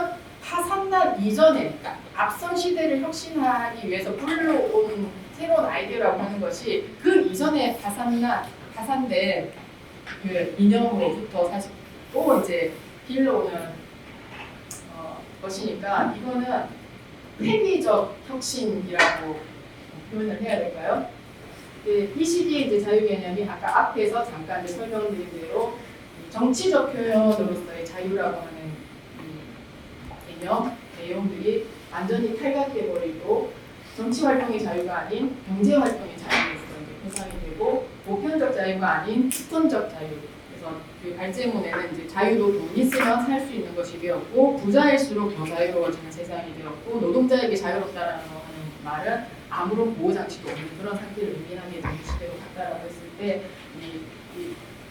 파산난 이전에, 그러니까 앞선 시대를 혁신하기 위해서 불러온 새로운 아이디어라고 하는 것이 그 이전에 파산된 그 이념으로부터 사실 또 이제 빌려오는 것이니까 이거는 획기적 혁신이라고 표현을 해야 될까요? 이 시기에 이제 자유 개념이 아까 앞에서 잠깐 이제 설명드린 대로 정치적 표현으로서의 자유라고 하는 이 개념 내용들이 완전히 탈각해버리고 정치 활동의 자유가 아닌 경제 활동의 자유로서 구성이 되고 보편적 자유가 아닌 특권적 자유. 그래서 그 발제문에는 이제 자유도 돈 있으면 살 수 있는 것이 되었고 부자일수록 더 자유로워지는 세상이 되었고 노동자에게 자유롭다라는 말은 아무런 보호 장치도 없는 그런 상태를 의미하게 되는 시대로 갔다라고 했을 때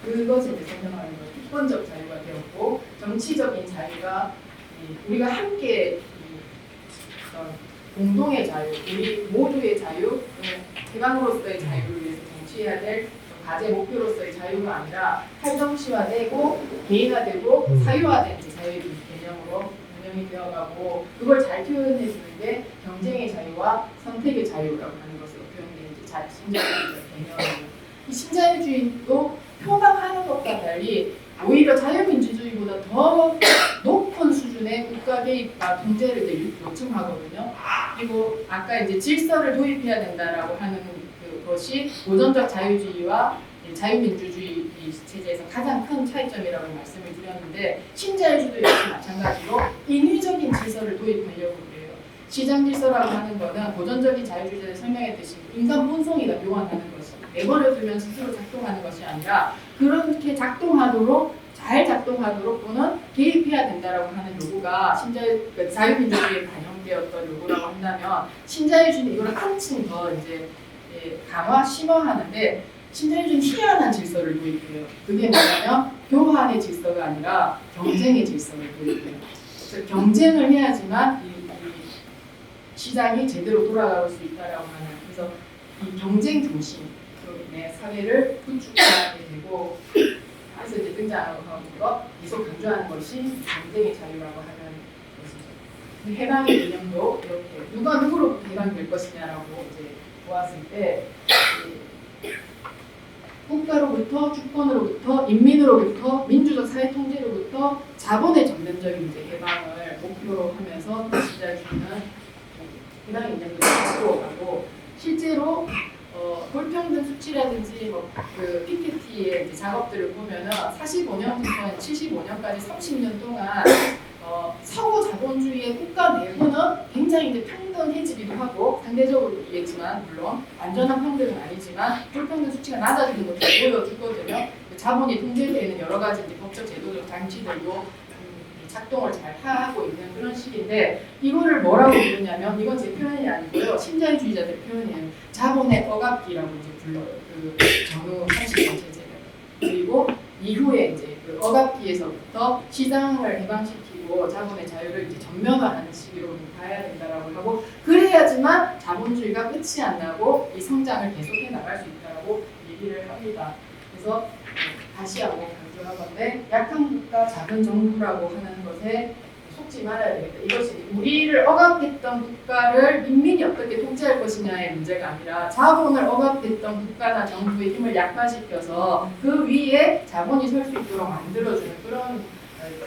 그것을 이제 설명하는 거예요. 특권적 자유가 되었고 정치적인 자유가 우리가 함께 공동의 자유, 우리 모두의 자유, 해방으로서의 자유를 위해서 쟁취해야 될 과제 목표로서의 자유가 아니라 탈정치화되고 개인화되고 사유화된 자유의 개념으로 운영이 되어가고 그걸 잘 표현해 주는 게 경쟁의 자유와 선택의 자유라고 하는 것으로 표현된 신자유주의 개념이에요. 이 신자유주의도 표방하는 것과 달리 오히려 자유민주주의보다 더 높은 수준의 국가 개입과 통제를 요청하거든요. 그리고 아까 이제 질서를 도입해야 된다라고 하는 그것이 고전적 자유주의와 자유민주주의 체제에서 가장 큰 차이점이라고 말씀을 드렸는데 신자유주의도 역시 마찬가지로 인위적인 질서를 도입하려고 그래요. 시장 질서라고 하는 것은 고전적인 자유주의자를 설명했듯이 인간 본성이다 묘안하는 것이 내버려두면 스스로 작동하는 것이 아니라 그렇게 잘 작동하도록 또는 개입해야 된다라고 하는 요구가 자유민주주의에 반영되었던 요구라고 한다면 신자유주의는 이걸 한층 더 이제 강화 심화하는데 신자유주의는 희한한 질서를 도입해요. 그게 뭐냐면 교환의 질서가 아니라 경쟁의 질서를 도입해요. 그래서 경쟁을 해야지만 이 시장이 제대로 돌아갈 수 있다라고 하는 그래서 이 경쟁 중심 내 사회를 구축하게 되고 그래서 이제 등장하는 것 계속 강조하는 것이 경쟁의 자유라고 하는 것이죠. 해방의 개념도 이렇게 누가 누구로부터 해방될 것이냐라고 이제 보았을 때 국가로부터 주권으로부터 인민으로부터 민주적 사회 통제로부터 시대부터 자본의 전면적인 이제 개방을 목표로 하면서 시작하는 해당 이념들을 바꾸어가고 실제로 불평등 수치라든지 그 PPT의 이제 작업들을 보면은 45년부터 75년까지 30년 동안 서구 자본주의의 국가 내부는 굉장히 이제 평등해지기도 하고 상대적으로이겠지만 물론 완전한 평등은 아니지만 불평등 수치가 낮아지는 것도 보여주거든요. 자본이 통제되는 여러 가지 이제 법적 제도적 장치들도 작동을 잘 하고 있는 그런 시기인데 이거를 뭐라고 부르냐면 이건 제 표현이 아니고요. 신자유주의자들의 표현이에요. 자본의 억압기라고 이제 불러요. 그 정의 30년 체제를. 그리고 이후에 이제 그 억압기에서부터 시장을 개방시키고 자본의 자유를 이제 전면화하는 시기로 가야 된다라고 하고 그래야지만 자본주의가 끝이 안 나고 이 성장을 계속해 나갈 수 있다라고 얘기를 합니다. 그래서 다시 한번 강조하건데 약한 국가, 작은 정부라고 하는 것에 속지 말아야 되겠다. 이것이 우리를 억압했던 국가를 인민이 어떻게 통제할 것이냐의 문제가 아니라 자본을 억압했던 국가나 정부의 힘을 약화시켜서 그 위에 자본이 설 수 있도록 만들어주는 그런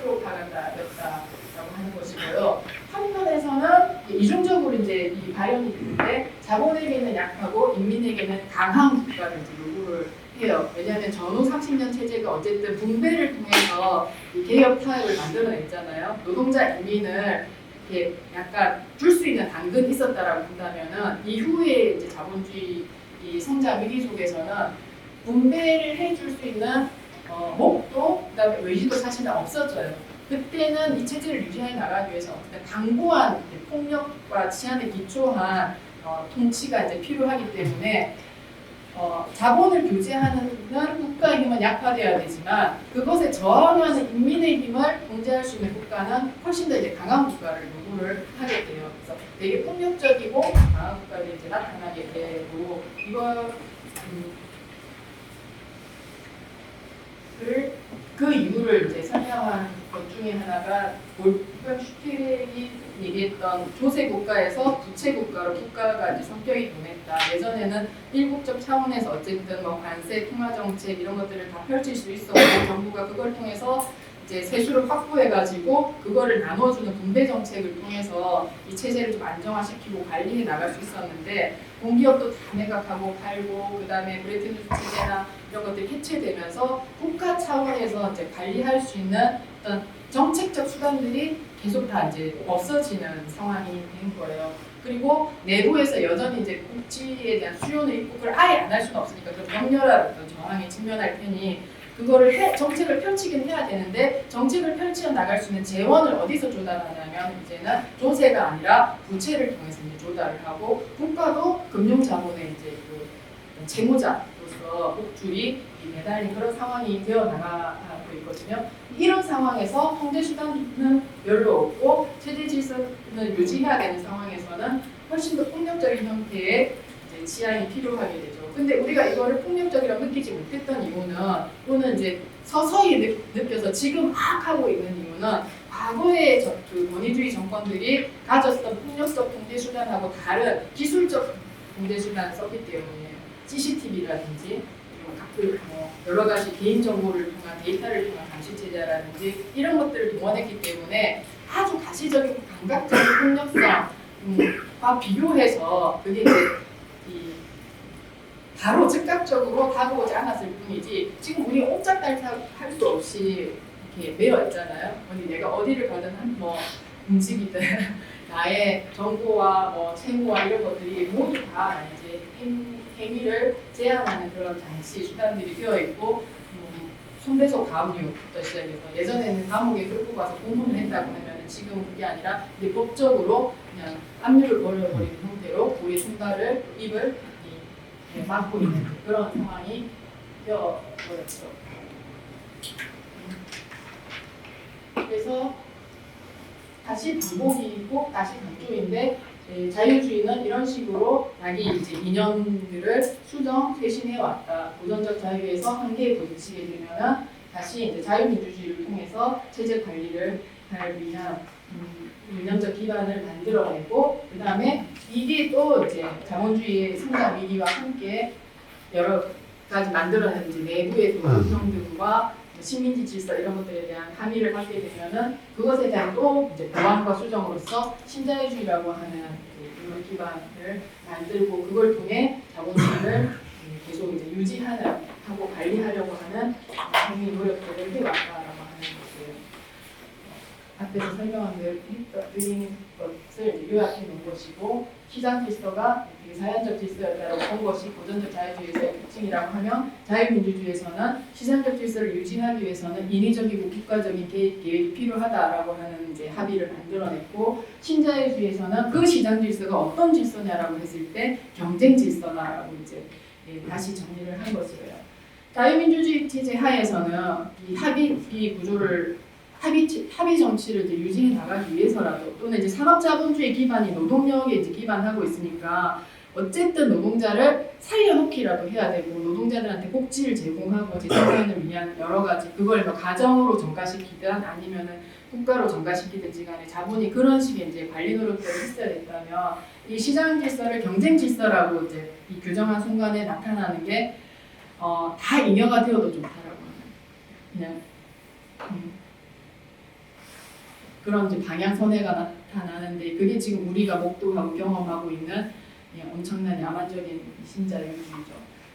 프로파간다였다라고 하는 것이고요. 한편에서는 이중적으로 이제 이 발현이 되는데 자본에게는 약하고 인민에게는 강한 국가를 이제 요구를 해요. 왜냐하면 전후 30년 체제가 어쨌든 분배를 통해서 이 개혁 타협을 만들어냈잖아요. 노동자 인민을 이렇게 약간 줄 수 있는 당근이 있었다라고 본다면은 이후에 이제 자본주의 이 성장 위기 속에서는 분배를 해줄 수 있는 목도 그다음에 의지도 사실은 없어져요. 그때는 이 체제를 유지해 나가기 위해서 강고한 폭력과 치안에 기초한 통치가 이제 필요하기 때문에 자본을 규제하는 국가의 힘은 약화되어야 되지만 그것에 저항하는 인민의 힘을 통제할 수 있는 국가는 훨씬 더 이제 강한 국가를 요구를 하게 돼요. 그래서 되게 폭력적이고 강한 국가들이 이제 나타나게 되고 이걸 그 이유를 이제 설명한 것 중에 하나가 볼프강 슈테렉이 얘기했던 조세 국가에서 부채 국가로 국가가 이제 성격이 변했다. 예전에는 일국적 차원에서 어쨌든 뭐 관세, 통화 정책 이런 것들을 다 펼칠 수 있었고 정부가 그걸 통해서 이제 세수를 확보해가지고 그거를 나눠주는 분배 정책을 통해서 이 체제를 좀 안정화시키고 관리해 나갈 수 있었는데 공기업도 다 매각하고 팔고 그다음에 브레튼 우드 체제나 이런 것들이 해체되면서 국가 차원에서 이제 관리할 수 있는 어떤 정책적 수단들이 계속 다 이제 없어지는 상황이 된 거예요. 그리고 내부에서 여전히 이제 복지에 대한 수요는 있고 그걸 아예 안 할 수는 없으니까 그 격렬한 어떤 저항에 직면할 테니 그거를 정책을 펼치긴 해야 되는데 정책을 펼쳐 나갈 수 있는 재원을 어디서 조달하냐면 이제는 조세가 아니라 부채를 통해서 이제 조달을 하고 국가도 금융자본의 이제 그 채무자로서 목줄이 매달린 그런 상황이 되어 나가고 있거든요. 이런 상황에서 통제 수단은 별로 없고 체제 질서는 유지해야 되는 상황에서는 훨씬 더 폭력적인 형태의 이제 치안이 필요하게 되죠. 근데 우리가 이거를 폭력적이라고 느끼지 못했던 이유는 또는 이제 서서히 느껴서 지금 막 하고 있는 이유는 과거의 그 권위주의 정권들이 가졌던 폭력적 통제 수단하고 다른 기술적 통제 수단을 썼기 때문이에요. CCTV라든지 뭐 여러 가지 개인 정보를 통한 데이터를 통한 감시 체제라든지 이런 것들을 동원했기 때문에 아주 가시적이고 감각적인 폭력성과 비교해서 그게 이제 바로 즉각적으로 다가오지 않았을 뿐이지 지금 우리 옴짝달싹 할 수 없이 이렇게 매여 있잖아요. 내가 어디를 가든 뭐 움직이든 나의 정보와 뭐 채무와 이런 것들이 모두 다 이제 행위를 제한하는 그런 장치 수단들이 되어 있고 손배소 가압류부터 시작해서 예전에는 감옥에 끌고 가서 고문을 했다고 하면 지금은 그게 아니라 이제 법적으로 그냥 압류를 벌여버리는 형태로 우리 손발을 입을 막고 있는 그런 상황이 되어버렸죠. 그래서 다시 반복이고 다시 강조인데 자유주의는 이런 식으로 자기 이제 이념들을 수정, 쇄신해 왔다. 고전적 자유에서 한계에 부딪히게 되면은 다시 이제 자유민주주의를 통해서 체제 관리를 할 위한 이념적 기반을 만들어내고 그 다음에 이게 또 이제 자본주의의 성장 위기와 함께 여러 가지 만들어낸 이제 내부의 또 불평등과 식민지 질서 이런 것들에 대한 함의를 갖게 되면은 그것에 대한 또 이제 보완과 수정으로서 신자유주의라고 하는 인물 기반을 만들고 그걸 통해 자본주의를 계속 이제 유지하는 하고 관리하려고 하는 행위 노력들을 해왔다라고 하는 것을 앞에서 설명드린 것을 요약해 놓은 것이고 시장 질서가 되게 자연적 질서였다고 본 것이 고전적 자유주의에서의 특징이라고 하면 자유민주주의에서는 시장적 질서를 유지하기 위해서는 인위적이고 국가적인 계획이 필요하다라고 하는 이제 합의를 만들어냈고 신자유주의에서는 그 시장 질서가 어떤 질서냐라고 했을 때 경쟁 질서다라고 이제 다시 정리를 한 것이에요. 자유민주주의 체제 하에서는 이 구조를 합의 정치를 이제 유지해 나가기 위해서라도 또는 이제 산업자본주의 기반이 노동력에 이제 기반하고 있으니까 어쨌든 노동자를 살려놓기라도 해야 되고 노동자들한테 복지를 제공하고 재생산을 위한 여러 가지 그걸 뭐 가정으로 전가시키든 아니면은 국가로 전가시키든지 간에 자본이 그런 식의 이제 관리 노력들을 했어야 됐다면 이 시장 질서를 경쟁 질서라고 이제 이 규정한 순간에 나타나는 게 다 잉여가 되어도 좋다라고 하는 그냥 그런 이제 방향 선회가 나타나는데 그게 지금 우리가 목도하고 경험하고 있는 엄청난 야만적인 신자유주의죠.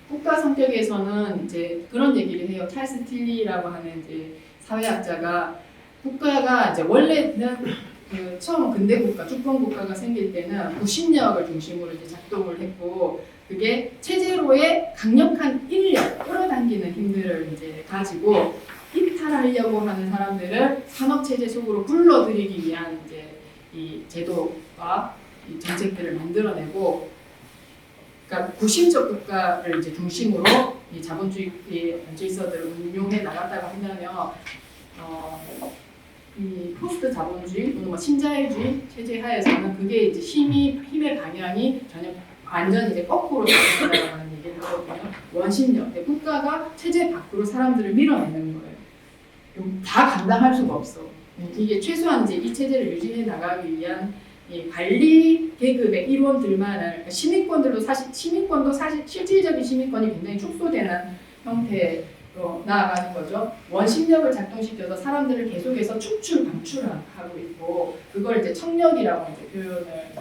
국가 성격에서는 이제 그런 얘기를 해요. 찰스 틸리라고 하는 이제 사회학자가 국가가 이제 원래는 그 처음 근대 국가, 주권 국가가 생길 때는 구심력을 중심으로 이제 작동을 했고 그게 체제로의 강력한 인력, 끌어당기는 힘들을 이제 가지고 이탈하려고 하는 사람들을 산업 체제 속으로 불러들이기 위한 이제 이 제도와 이 정책들을 만들어내고, 그러니까 구심적 국가를 이제 중심으로 이 자본주의 질서들을 운용해 나갔다고 한다면, 이 포스트 자본주의 또는 뭐 신자유주의 체제 하에서는 그게 이제 힘의 방향이 전혀 완전히 이제 거꾸로 나간다는 얘기를 하거든요. 원심력, 국가가 체제 밖으로 사람들을 밀어내는 거예요. 다 감당할 수가 없어. 이게 최소한 이제 이 체제를 유지해 나가기 위한 이 관리 계급의 일원들만을 그러니까 시민권도 사실 실질적인 시민권이 굉장히 축소되는 형태로 나아가는 거죠. 원심력을 작동시켜서 사람들을 계속해서 방출하고 있고 그걸 이제 청력이라고 이제 표현을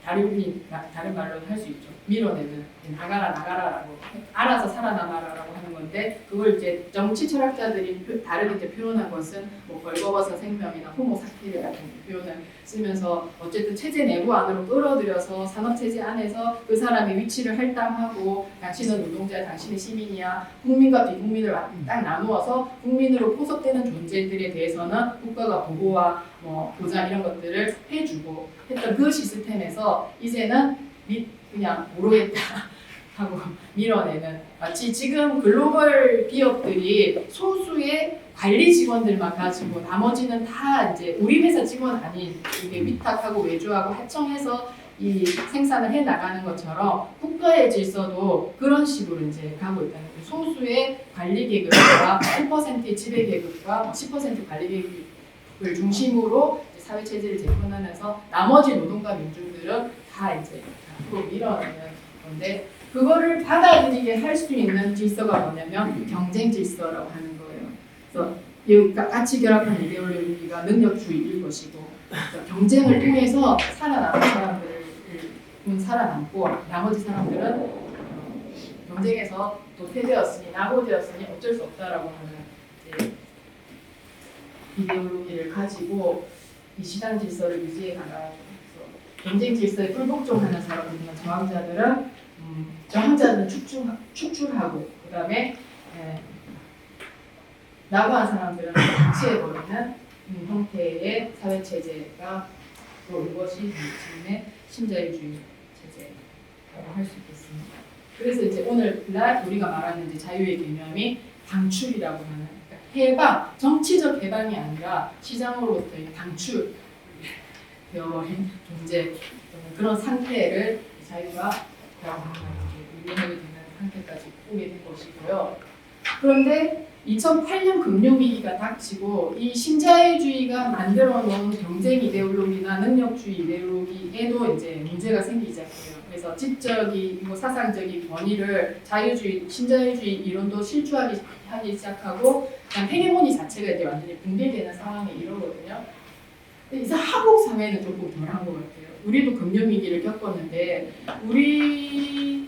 다른 말로 할 수 있죠. 밀어내는 나가라라고 알아서 살아남아라라고 하는 건데 그걸 이제 정치 철학자들이 다르게 이제 표현한 것은 뭐 벌거벗은 생명이나 호모 사피르 같은 표현을 쓰면서 어쨌든 체제 내부 안으로 끌어들여서 산업 체제 안에서 그 사람의 위치를 할당하고 당신은 노동자야, 당신은 시민이야, 국민과 비국민을 딱 나누어서 국민으로 포섭되는 존재들에 대해서는 국가가 보호와 뭐 보장 이런 것들을 해주고 했던 그 시스템에서 이제는 그냥 모르겠다 하고 밀어내는 마치 지금 글로벌 기업들이 소수의 관리 직원들만 가지고 나머지는 다 이제 우리 회사 직원 아닌 이게 위탁하고 외주하고 하청해서 이 생산을 해 나가는 것처럼 국가의 질서도 그런 식으로 이제 가고 있다는 거예요. 소수의 관리 계급과 1%의 지배 계급과 10% 관리 계급을 중심으로 사회 체제를 재편하면서 나머지 노동가 민중들은 다 이제 앞으로 밀어내는 건데 그거를 받아들이게 할 수 있는 질서가 뭐냐면 경쟁 질서라고 하는 거예요. 그래서 같이 결합한 이데올로기가 능력주의일 것이고 경쟁을 통해서 살아남은 사람들은 살아남고 나머지 사람들은 경쟁에서 도태되었으니 낙오되었으니 어쩔 수 없다라고 하는 이데올로기를 가지고 이 시장 질서를 유지해 나가고 경쟁 질서에 불복종하는 사람들이나 저항자들은 축출하고 그다음에 낙오한 사람들은 방치해버리는 형태의 사회 체제가 온 것이 지금의 신자유주의 체제라고 할 수 있겠습니다. 그래서 이제 오늘날 우리가 말하는 이제 자유의 개념이 방출이라고 하는 해방, 정치적 해방이 아니라 시장으로부터의 방출 되어버린 존재 그런 상태를 자유가 유행하게 되는 상태까지 오게 된 것이고요. 그런데 2008년 금융위기가 닥치고 이 신자유주의가 만들어 놓은 경쟁 이데올로기나 능력주의 이데올로기에도 이제 문제가 생기기 시작해요. 그래서 지적이고 사상적인 권위를 신자유주의 이론도 실추하기 시작하고 그냥 헤게모니 자체가 이제 완전히 붕괴되는 상황이 이러거든요. 근데 이제 한국 사회는 조금 덜한 것 같아요. 우리도 금융 위기를 겪었는데 우리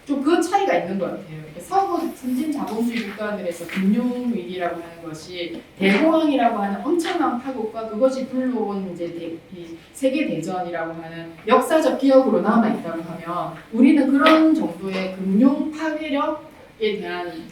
좀 그 차이가 있는 것 같아요. 서구 선진 자본주의 국가들에서 금융 위기라고 하는 것이 대공황이라고 하는 엄청난 파국과 그것이 불러온 이제 이 세계 대전이라고 하는 역사적 기억으로 남아 있다고 하면 우리는 그런 정도의 금융 파괴력에 대한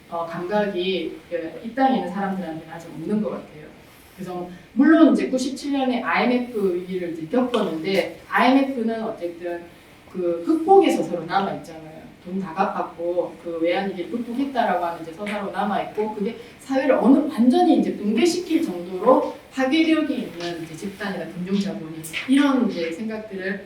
감각이 이 땅에 있는 사람들한테는 아직 없는 것 같아요. 그래서 물론 이제 97년에 IMF 위기를 이제 겪었는데 IMF는 어쨌든 그 극복의 서사로 남아 있잖아요. 돈 다 갚았고 그 외환위기를 극복했다라고 하는 이제 서사로 남아 있고 그게 사회를 완전히 이제 붕괴시킬 정도로 파괴력이 있는 이제 집단이나 금융자본이 이런 이제 생각들을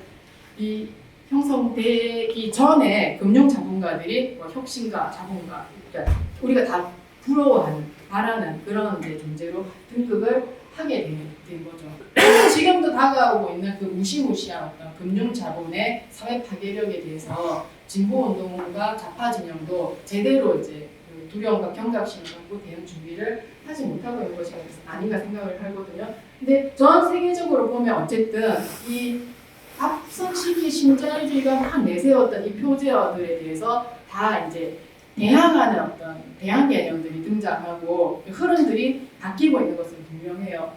이 형성되기 전에 금융자본가들이 뭐 혁신가, 자본가, 그러니까 우리가 다 부러워하는, 바라는 그런 이제 존재로 등극을 하게 된 거죠. 지금도 다가오고 있는 그 무시무시한 어떤 금융자본의 사회 파괴력에 대해서 진보운동과 좌파 진영도 제대로 이제 그 두려움과 경각심을 갖고 대응 준비를 하지 못하고 있는 것이 아닌가 생각을 하거든요. 근데 전 세계적으로 보면 어쨌든 이 앞선 시기 신자유주의가 막 내세웠던 이 표제어들에 대해서 다 이제 대항하는 어떤 대항 개념들이 등장하고 흐름들이 바뀌고 있는 것은 분명해요.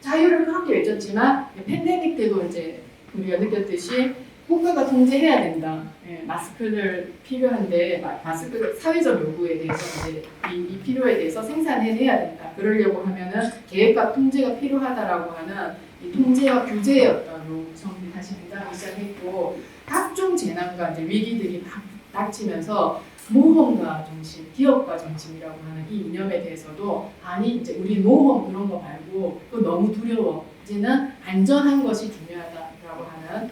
자유를 그렇게 외쳤지만 팬데믹 때도 이제 우리가 느꼈듯이 국가가 통제해야 된다. 마스크를 필요한데 마스크 사회적 요구에 대해서 이제 이 필요에 대해서 생산해내야 된다. 그러려고 하면은 계획과 통제가 필요하다라고 하는 이 통제와 규제의 어떤 요구성들이 다시 등장하기 시작했고 각종 재난과 이제 위기들이 막 닥치면서 모험가 정신, 기업가 정신이라고 하는 이 이념에 대해서도 아니 이제 우리 모험 그런 거 말고 또 너무 두려워 이제는 안전한 것이 중요하다라고 하는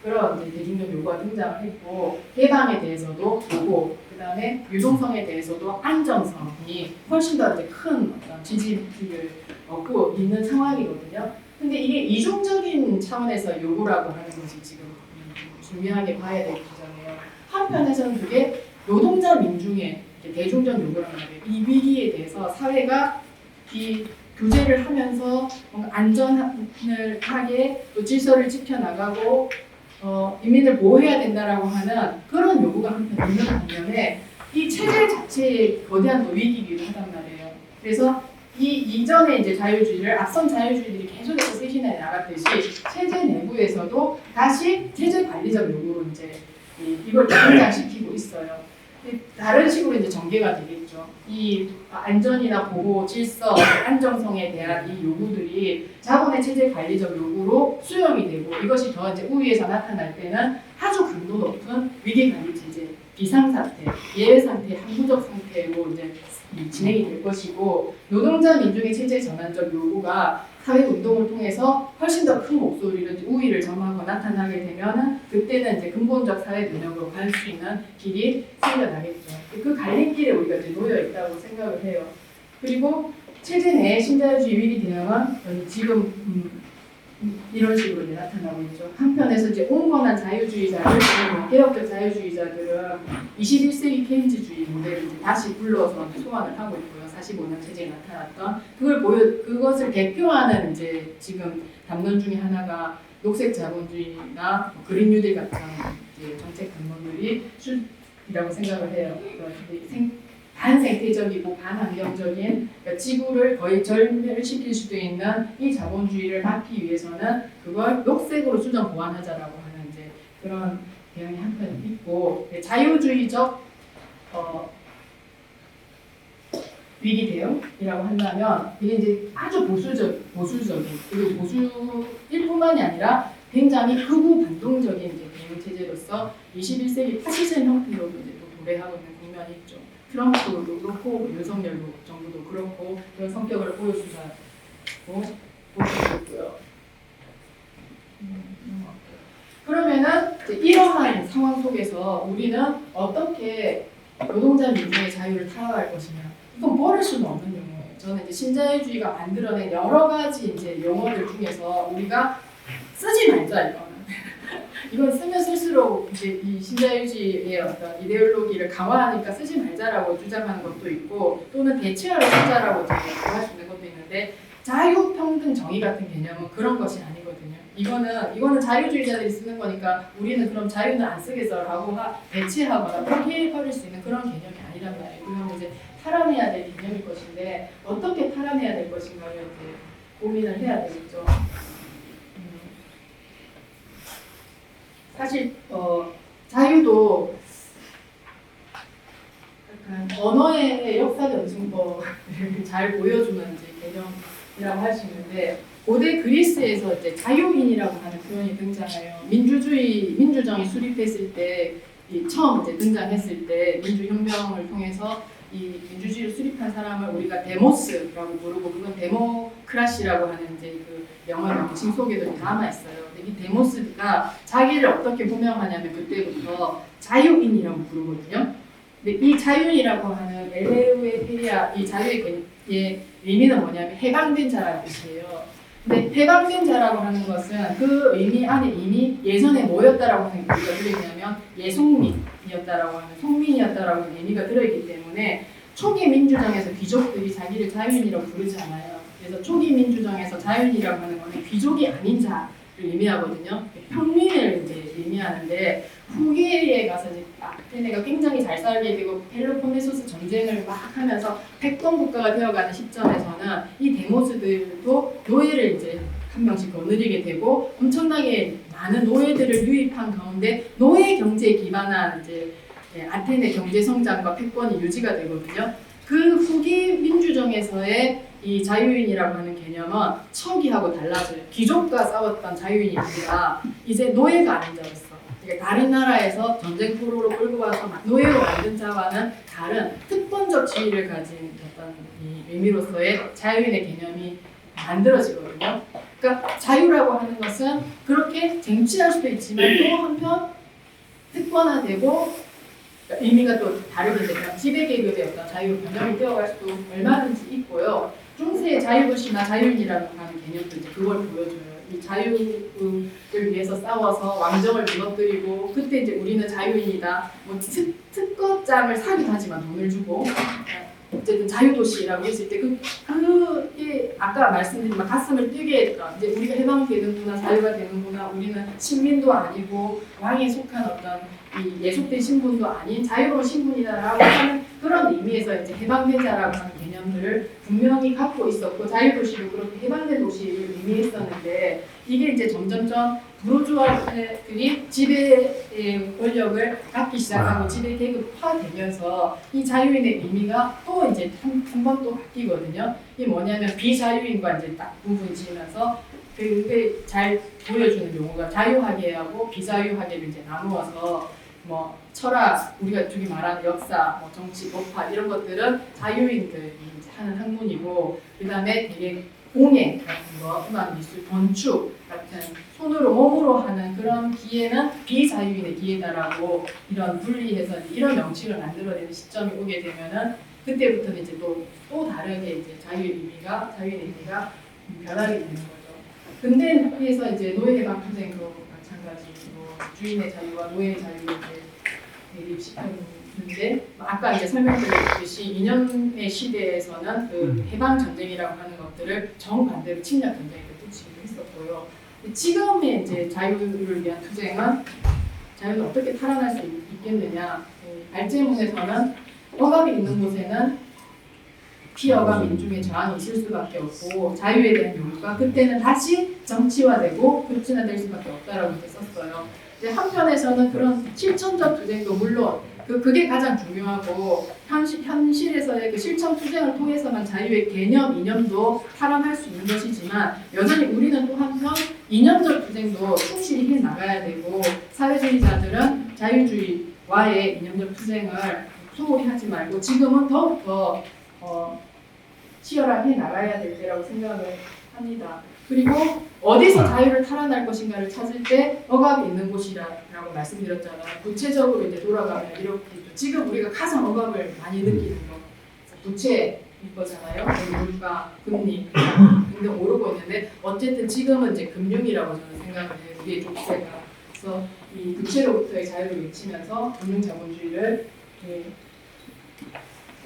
그런 이제 대중적 요구가 등장을 했고 개방에 대해서도 요구, 그 다음에 유동성에 대해서도 안정성이 훨씬 더 이제 큰 어떤 지지를 얻고 있는 상황이거든요. 근데 이게 이중적인 차원에서 요구라고 하는 것이 지금 중요하게 봐야 될 부분이에요. 한편에서는 그게 노동자 민중의 대중적 요구란 말이에요. 이 위기에 대해서 사회가 이 규제를 하면서 뭔가 안전을 하게 또 질서를 지켜나가고 인민을 보호해야 된다라고 하는 그런 요구가 한편 있는 반면에 이 체제 자체에 거대한 또 위기이기도 하단 말이에요. 그래서 이 이전에 이제 자유주의를 앞선 자유주의들이 계속해서 쇄신해 나갔듯이 체제 내부에서도 다시 체제 관리적 요구로 이제 이걸 등장시키고 있어요. 다른 식으로 이제 전개가 되겠죠. 이 안전이나 보호, 질서, 안정성에 대한 이 요구들이 자본의 체제 관리적 요구로 수용이 되고 이것이 더 이제 우위에서 나타날 때는 아주 강도 높은 위기 관리 체제, 비상 사태, 예외 상태, 항구적 상태로 이제 진행이 될 것이고 노동자 민중의 체제 전환적 요구가 사회 운동을 통해서 훨씬 더 큰 목소리를 우위를 점하고 나타나게 되면은 그때는 이제 근본적 사회 변혁으로 갈 수 있는 길이 생겨나겠죠. 그 갈림길에 우리가 이제 놓여 있다고 생각을 해요. 그리고 체제 내 신자유주의 위기 대응은 지금 이런 식으로 이제 나타나고 있죠. 한편에서 이제 온건한 자유주의자들, 개혁적 자유주의자들은 21세기 케인즈주의 모델을 이제 다시 불러서 소환을 하고 있고요. 45년 체제에 나타났던 그것을 대표하는 이제 지금 담론 중에 하나가 녹색 자본주의나 그린 뉴딜 같은 이제 정책 담론들이 이라고 생각을 해요. 반생태적이고 반환경적인 그러니까 지구를 거의 절멸시킬 수도 있는 이 자본주의를 막기 위해서는 그걸 녹색으로 수정 보완하자라고 하는 이제 그런 대응이 한편 있고 자유주의적 위기 대응이라고 한다면 이게 이제 아주 보수적인 그리고 보수일 뿐만이 아니라 굉장히 극우 반동적인 이제 대응 체제로서 21세기 파시즘 형태로도 이제 또 도래하고 있는 국면이 있죠. 트럼프도 그렇고 윤석열 정부도 그렇고 그런 성격을 보여주고 있고요. 그러면은 이러한 상황 속에서 우리는 어떻게 노동자 민중의 자유를 타협할 것이냐? 이건 버릴 수는 없는 용어예요. 저는 이제 신자유주의가 만들어낸 여러 가지 이제 용어들 중에서 우리가 쓰지 말자 이거는 이건 쓰면 쓸수록 이제 이 신자유주의의 어떤 이데올로기를 강화하니까 쓰지 말자라고 주장하는 것도 있고 또는 대체하러 쓰자라고 할 수 있는 것도 있는데 자유, 평등, 정의 같은 개념은 그런 것이 아니거든요. 이거는 자유주의자들이 쓰는 거니까 우리는 그럼 자유는 안 쓰겠어라고 대체하거나 포기해버릴 수 있는 그런 개념이 아니란 말이에요. 그건 이제 탈환해야 될 개념일 것인데 어떻게 탈환해야 될 것인가를 이제 고민을 해야 되겠죠. 사실 자유도 약간 언어의 역사적 증거를 잘 보여주는 이제 개념이라고 할 수 있는데 고대 그리스에서 이제 자유인이라고 하는 표현이 등장해요. 민주정이 수립했을 때 처음 이제 등장했을 때 민주혁명을 통해서 이 민주주의를 수립한 사람을 우리가 데모스라고 부르고 그건 데모크라시라고 하는 이제 그 영어 명칭 속에도 남아 있어요. 근데 이 데모스가 자기를 어떻게 호명하냐면 그때부터 자유인이라고 부르거든요. 근데 이 자유인이라고 하는 엘레우에테리아 이 자유의 의미는 뭐냐면 해방된 자라는 뜻이에요. 근데 해방된 자라고 하는 것은 그 의미 안에 이미 예전에 뭐였다라고 하는 의미가 들어있냐면 예속민이었다라고 하는 속민이었다라고 하는 의미가 들어있기 때문에 초기 민주정에서 귀족들이 자기를 자유인이라고 부르지 않아요. 그래서 초기 민주정에서 자유인이라고 하는 것은 귀족이 아닌 자를 의미하거든요. 평민을 이제 의미하는데 후기에 가서 이제 아테네가 굉장히 잘 살게 되고 펠로폰네소스 전쟁을 막 하면서 패권 국가가 되어가는 시점에서는 이 데모스들도 노예를 이제 한 명씩 거느리게 되고 엄청나게 많은 노예들을 유입한 가운데 노예 경제에 기반한 이제 아테네 경제 성장과 패권이 유지가 되거든요. 그 후기 민주정에서의 이 자유인이라고 하는 개념은 초기하고 달라져요. 귀족과 싸웠던 자유인이 아니라 이제 노예가 아닌 자였어. 그러니까 다른 나라에서 전쟁 포로로 끌고 와서 노예로 만든 자와는 다른 특권적 지위를 가진 어떤 이 의미로서의 자유인의 개념이 만들어지거든요. 그러니까 자유라고 하는 것은 그렇게 쟁취할 수도 있지만 또 한편 특권화되고 의미가 또 다르게 되면 지배계급의 어떤 자유 변형이 되어갈 수도 얼마든지 있고요. 중세의 자유도시나 자유인이라는 하는 개념도 이제 그걸 보여줘요. 이 자유를 위해서 싸워서 왕정을 무너뜨리고 그때 이제 우리는 자유인이다. 뭐 특허장을 사기도 하지만 돈을 주고 어쨌든 자유도시라고 했을 때 그게 아까 말씀드린 막 가슴을 뛰게 했던 이제 우리가 해방되는구나 자유가 되는구나 우리는 신민도 아니고 왕에 속한 어떤 이 예속된 신분도 아닌 자유로운 신분이다라고 하는 그런 의미에서 이제 해방된 자라고 하는 개념들을 분명히 갖고 있었고 자유도시도 그렇게 해방된 도시를 의미했었는데 이게 이제 점점점 부르주아들이 지배의 권력을 갖기 시작하고 지배 계급화되면서 이 자유인의 의미가 또 이제 한 번 또 바뀌거든요. 이게 뭐냐면 비자유인과 이제 딱 구분이 지면서 그게 잘 보여주는 용어가 자유학계하고 비자유학계를 이제 나누어서 뭐 철학, 우리가 저기 말하는 역사, 뭐 정치, 법학 이런 것들은 자유인들이 이제 하는 학문이고 그 다음에 되게 공예 같은 거, 음악, 미술, 건축 같은 손으로 몸으로 하는 그런 기회는 비자유인의 기회다라고 이런 분리해서 이런 명칭을 만들어내는 시점이 오게 되면은 그때부터는 이제 또 다르게 이제 자유의 의미가 변하게 되는 거죠. 근대에서 이제 노예해방 투쟁도 마찬가지로 주인의 자유와 노예의 자유를 대립시켰는데 아까 이제 설명드렸듯이 이념의 시대에서는 그 해방 전쟁이라고 하는 것들을 정반대로 침략 전쟁으로 붙이기도 했었고요. 지금의 이제 자유를 위한 투쟁은 자유는 어떻게 탈환할 수 있겠느냐? 발제문에서는 억압이 있는 곳에는 피어가 민중의 저항이 있을 수밖에 없고 자유에 대한 요구가 그때는 다시 정치화되고 급진화될 수밖에 없다라고 이렇게 썼어요. 이제 한편에서는 그런 실천적 투쟁도 물론 그게 가장 중요하고 현실에서의 그 실천 투쟁을 통해서만 자유의 개념, 이념도 탈환할 수 있는 것이지만 여전히 우리는 또 한편 이념적 투쟁도 충실히 해 나가야 되고 사회주의자들은 자유주의와의 이념적 투쟁을 소홀히 하지 말고 지금은 더욱더 치열하게 나가야 될 때라고 생각을 합니다. 그리고 어디서 자유를 탈환할 것인가를 찾을 때 억압이 있는 곳이라고 말씀드렸잖아요. 구체적으로 이제 돌아가면 이렇게 지금 우리가 가장 억압을 많이 느끼는 거 부채일 거잖아요. 물가, 금리 등등 오르고 있는데 어쨌든 지금은 이제 금융이라고 저는 생각을 해요. 우리의 족쇄가. 그래서 이 부채로부터의 자유를 외치면서 금융자본주의를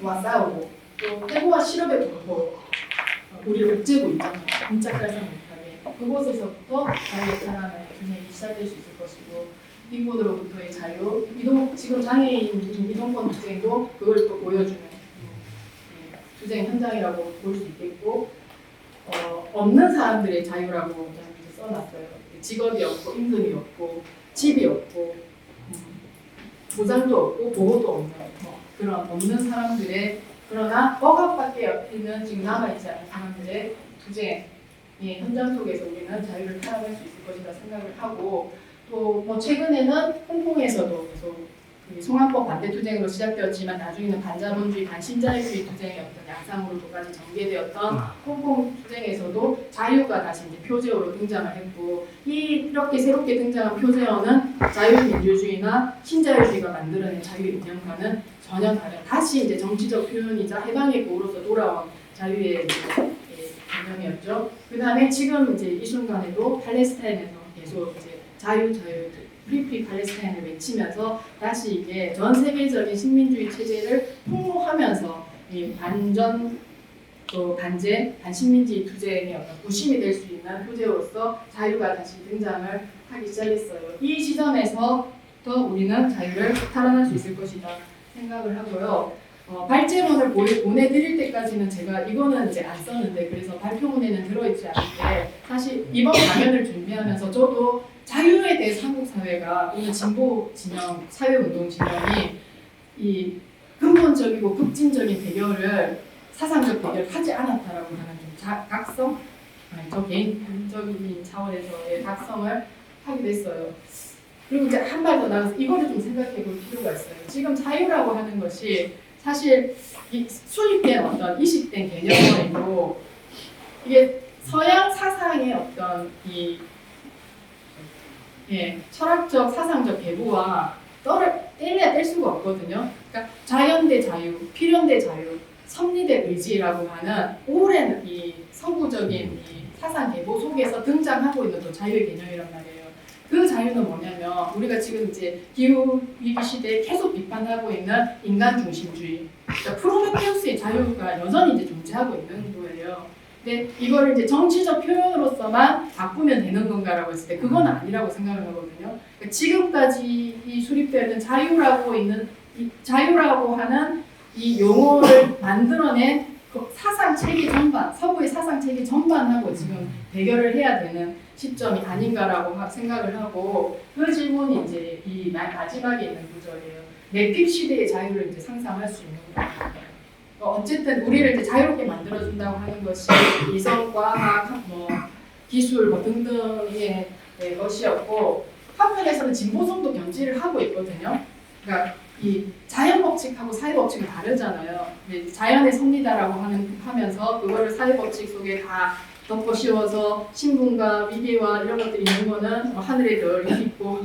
싸우고 또 해고와 실업의 공포 우리를 옥죄고 있잖아요. 꼼짝달싹 못하게 그곳에서부터 자유의 탈환을 분명히 시작될 수 있을 것이고 인권으로부터의 자유, 지금 장애인 이동권 투쟁도 그걸 또 보여주는 투쟁 현장이라고 볼 수 있겠고 없는 사람들의 자유라고 이제 써놨어요. 직업이 없고 임금이 없고 집이 없고 보장도 없고 보호도 없는 그런 없는 사람들의 그러나 억압밖에 있는 지금 남아있지 않은 사람들의 투쟁의 현장 속에서 우리는 자유를 탈환할 수 있을 것이라 생각을 하고 또 뭐 최근에는 홍콩에서도 계속 송환법 반대 투쟁으로 시작되었지만 나중에는 반자본주의, 반신자유주의 투쟁의 어떤 양상으로까지 전개되었던 홍콩 투쟁에서도 자유가 다시 이제 표제어로 등장을 했고 이렇게 새롭게 등장한 표제어는 자유민주주의나 신자유주의가 만들어낸 자유의 이념과는 전혀 다른 다시 이제 정치적 표현이자 해방의 고로서 돌아온 자유의 개념이었죠. 그 다음에 지금 이제 이 순간에도 팔레스타인에서 계속 이제 자유 프리 팔레스타인을 외치면서 다시 이게 전 세계적인 식민주의 체제를 폭로하면서 이 반전 또 반제 반식민지 투쟁의 어떤 구심이 될 수 있는 표제로서 자유가 다시 등장을 하기 시작했어요. 이 시점에서부터 우리는 자유를 탈환할 수 있을 것이다 생각을 하고요. 발제문을 보내드릴 때까지는 제가 이거는 이제 안 썼는데 그래서 발표문에는 들어있지 않은데 사실 이번 강연을 준비하면서 저도 자유에 대해서 한국 사회가 오늘 진보 진영, 사회운동 진영이 이 근본적이고 급진적인 대결을 사상적 대결을 하지 않았다라고 하는 좀 각성, 저 개인적인 차원에서의 각성을 하게 됐어요. 그리고 이제 한 발 더 나가서 이거를 좀 생각해 볼 필요가 있어요. 지금 자유라고 하는 것이 사실 이 수립된 어떤 이식된 개념이고 이게 서양 사상의 어떤 이 철학적 사상적 계보와 뗄래야 뗄 수가 없거든요. 그러니까 자연 대 자유, 필연 대 자유, 섭리 대 의지라고 하는 오랜 이 서구적인 이 사상 계보 속에서 등장하고 있는 또 자유의 개념이란 말이에요. 그 자유는 뭐냐면 우리가 지금 이제 기후 위기 시대에 계속 비판하고 있는 인간 중심주의, 그러니까 프로메테우스의 자유가 여전히 이제 존재하고 있는 거예요. 근데 이거를 이제 정치적 표현으로서만 바꾸면 되는 건가라고 했을 때 그건 아니라고 생각을 하거든요. 그러니까 지금까지 이 수립되어 있는 자유라고 하는 이 용어를 만들어낸 그 사상 체계 전반, 서구의 사상 체계 전반하고 지금 대결을 해야 되는 시점이 아닌가라고 생각을 하고 그 질문이 이제 이 마지막에 있는 구절이에요. 내핍 시대의 자유를 이제 상상할 수 있는 거예요. 어쨌든 우리를 이제 자유롭게 만들어준다고 하는 것이 이성, 과학, 기술 등등의 것이었고 한편에서는 진보성도 견지를 하고 있거든요. 그러니까 이 자연 법칙하고 사회 법칙은 다르잖아요. 자연의 섭리다라고 하면서 그거를 사회 법칙 속에 다 덮어 씌워서 신분과 위계와 이런 것들이 있는 거는 하늘의 별이 있고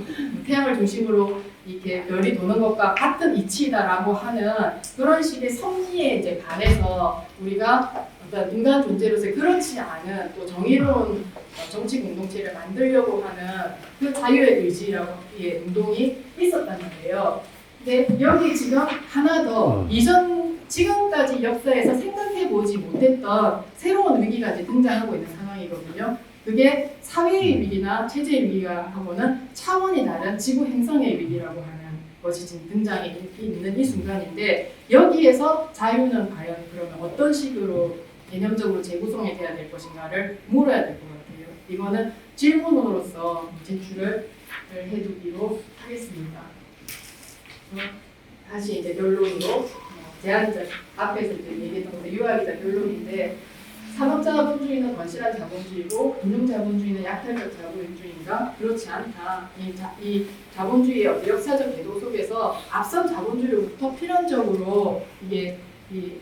태양을 중심으로 이렇게 별이 도는 것과 같은 이치다라고 하는 그런 식의 섭리에 이제 반해서 우리가 어떤 인간 존재로서의 그렇지 않은 또 정의로운 정치 공동체를 만들려고 하는 그 자유의 의지라고 의 운동이 있었단 말이에요. 근데 여기 지금 하나 더 지금까지 역사에서 생각해보지 못했던 새로운 위기가 이제 등장하고 있는 상황이거든요. 그게 사회의 위기나 체제의 위기하고는 차원이 다른 지구 행성의 위기라고 하는 것이 지금 등장해 있는 이 순간인데 여기에서 자유는 과연 그러면 어떤 식으로 개념적으로 재구성이 돼야 될 것인가를 물어야 될 것 같아요. 이거는 질문으로서 제출을 해두기로 하겠습니다. 다시 이제 결론으로 제한적 앞에서 이제 얘기했던 건데 유학이자 결론인데 산업자본주의는 건실한 자본주의고 금융자본주의는 약탈적 자본주의인가? 그렇지 않다. 이 자본주의의 어떤 역사적 궤도 속에서 앞선 자본주의로부터 필연적으로 이게 이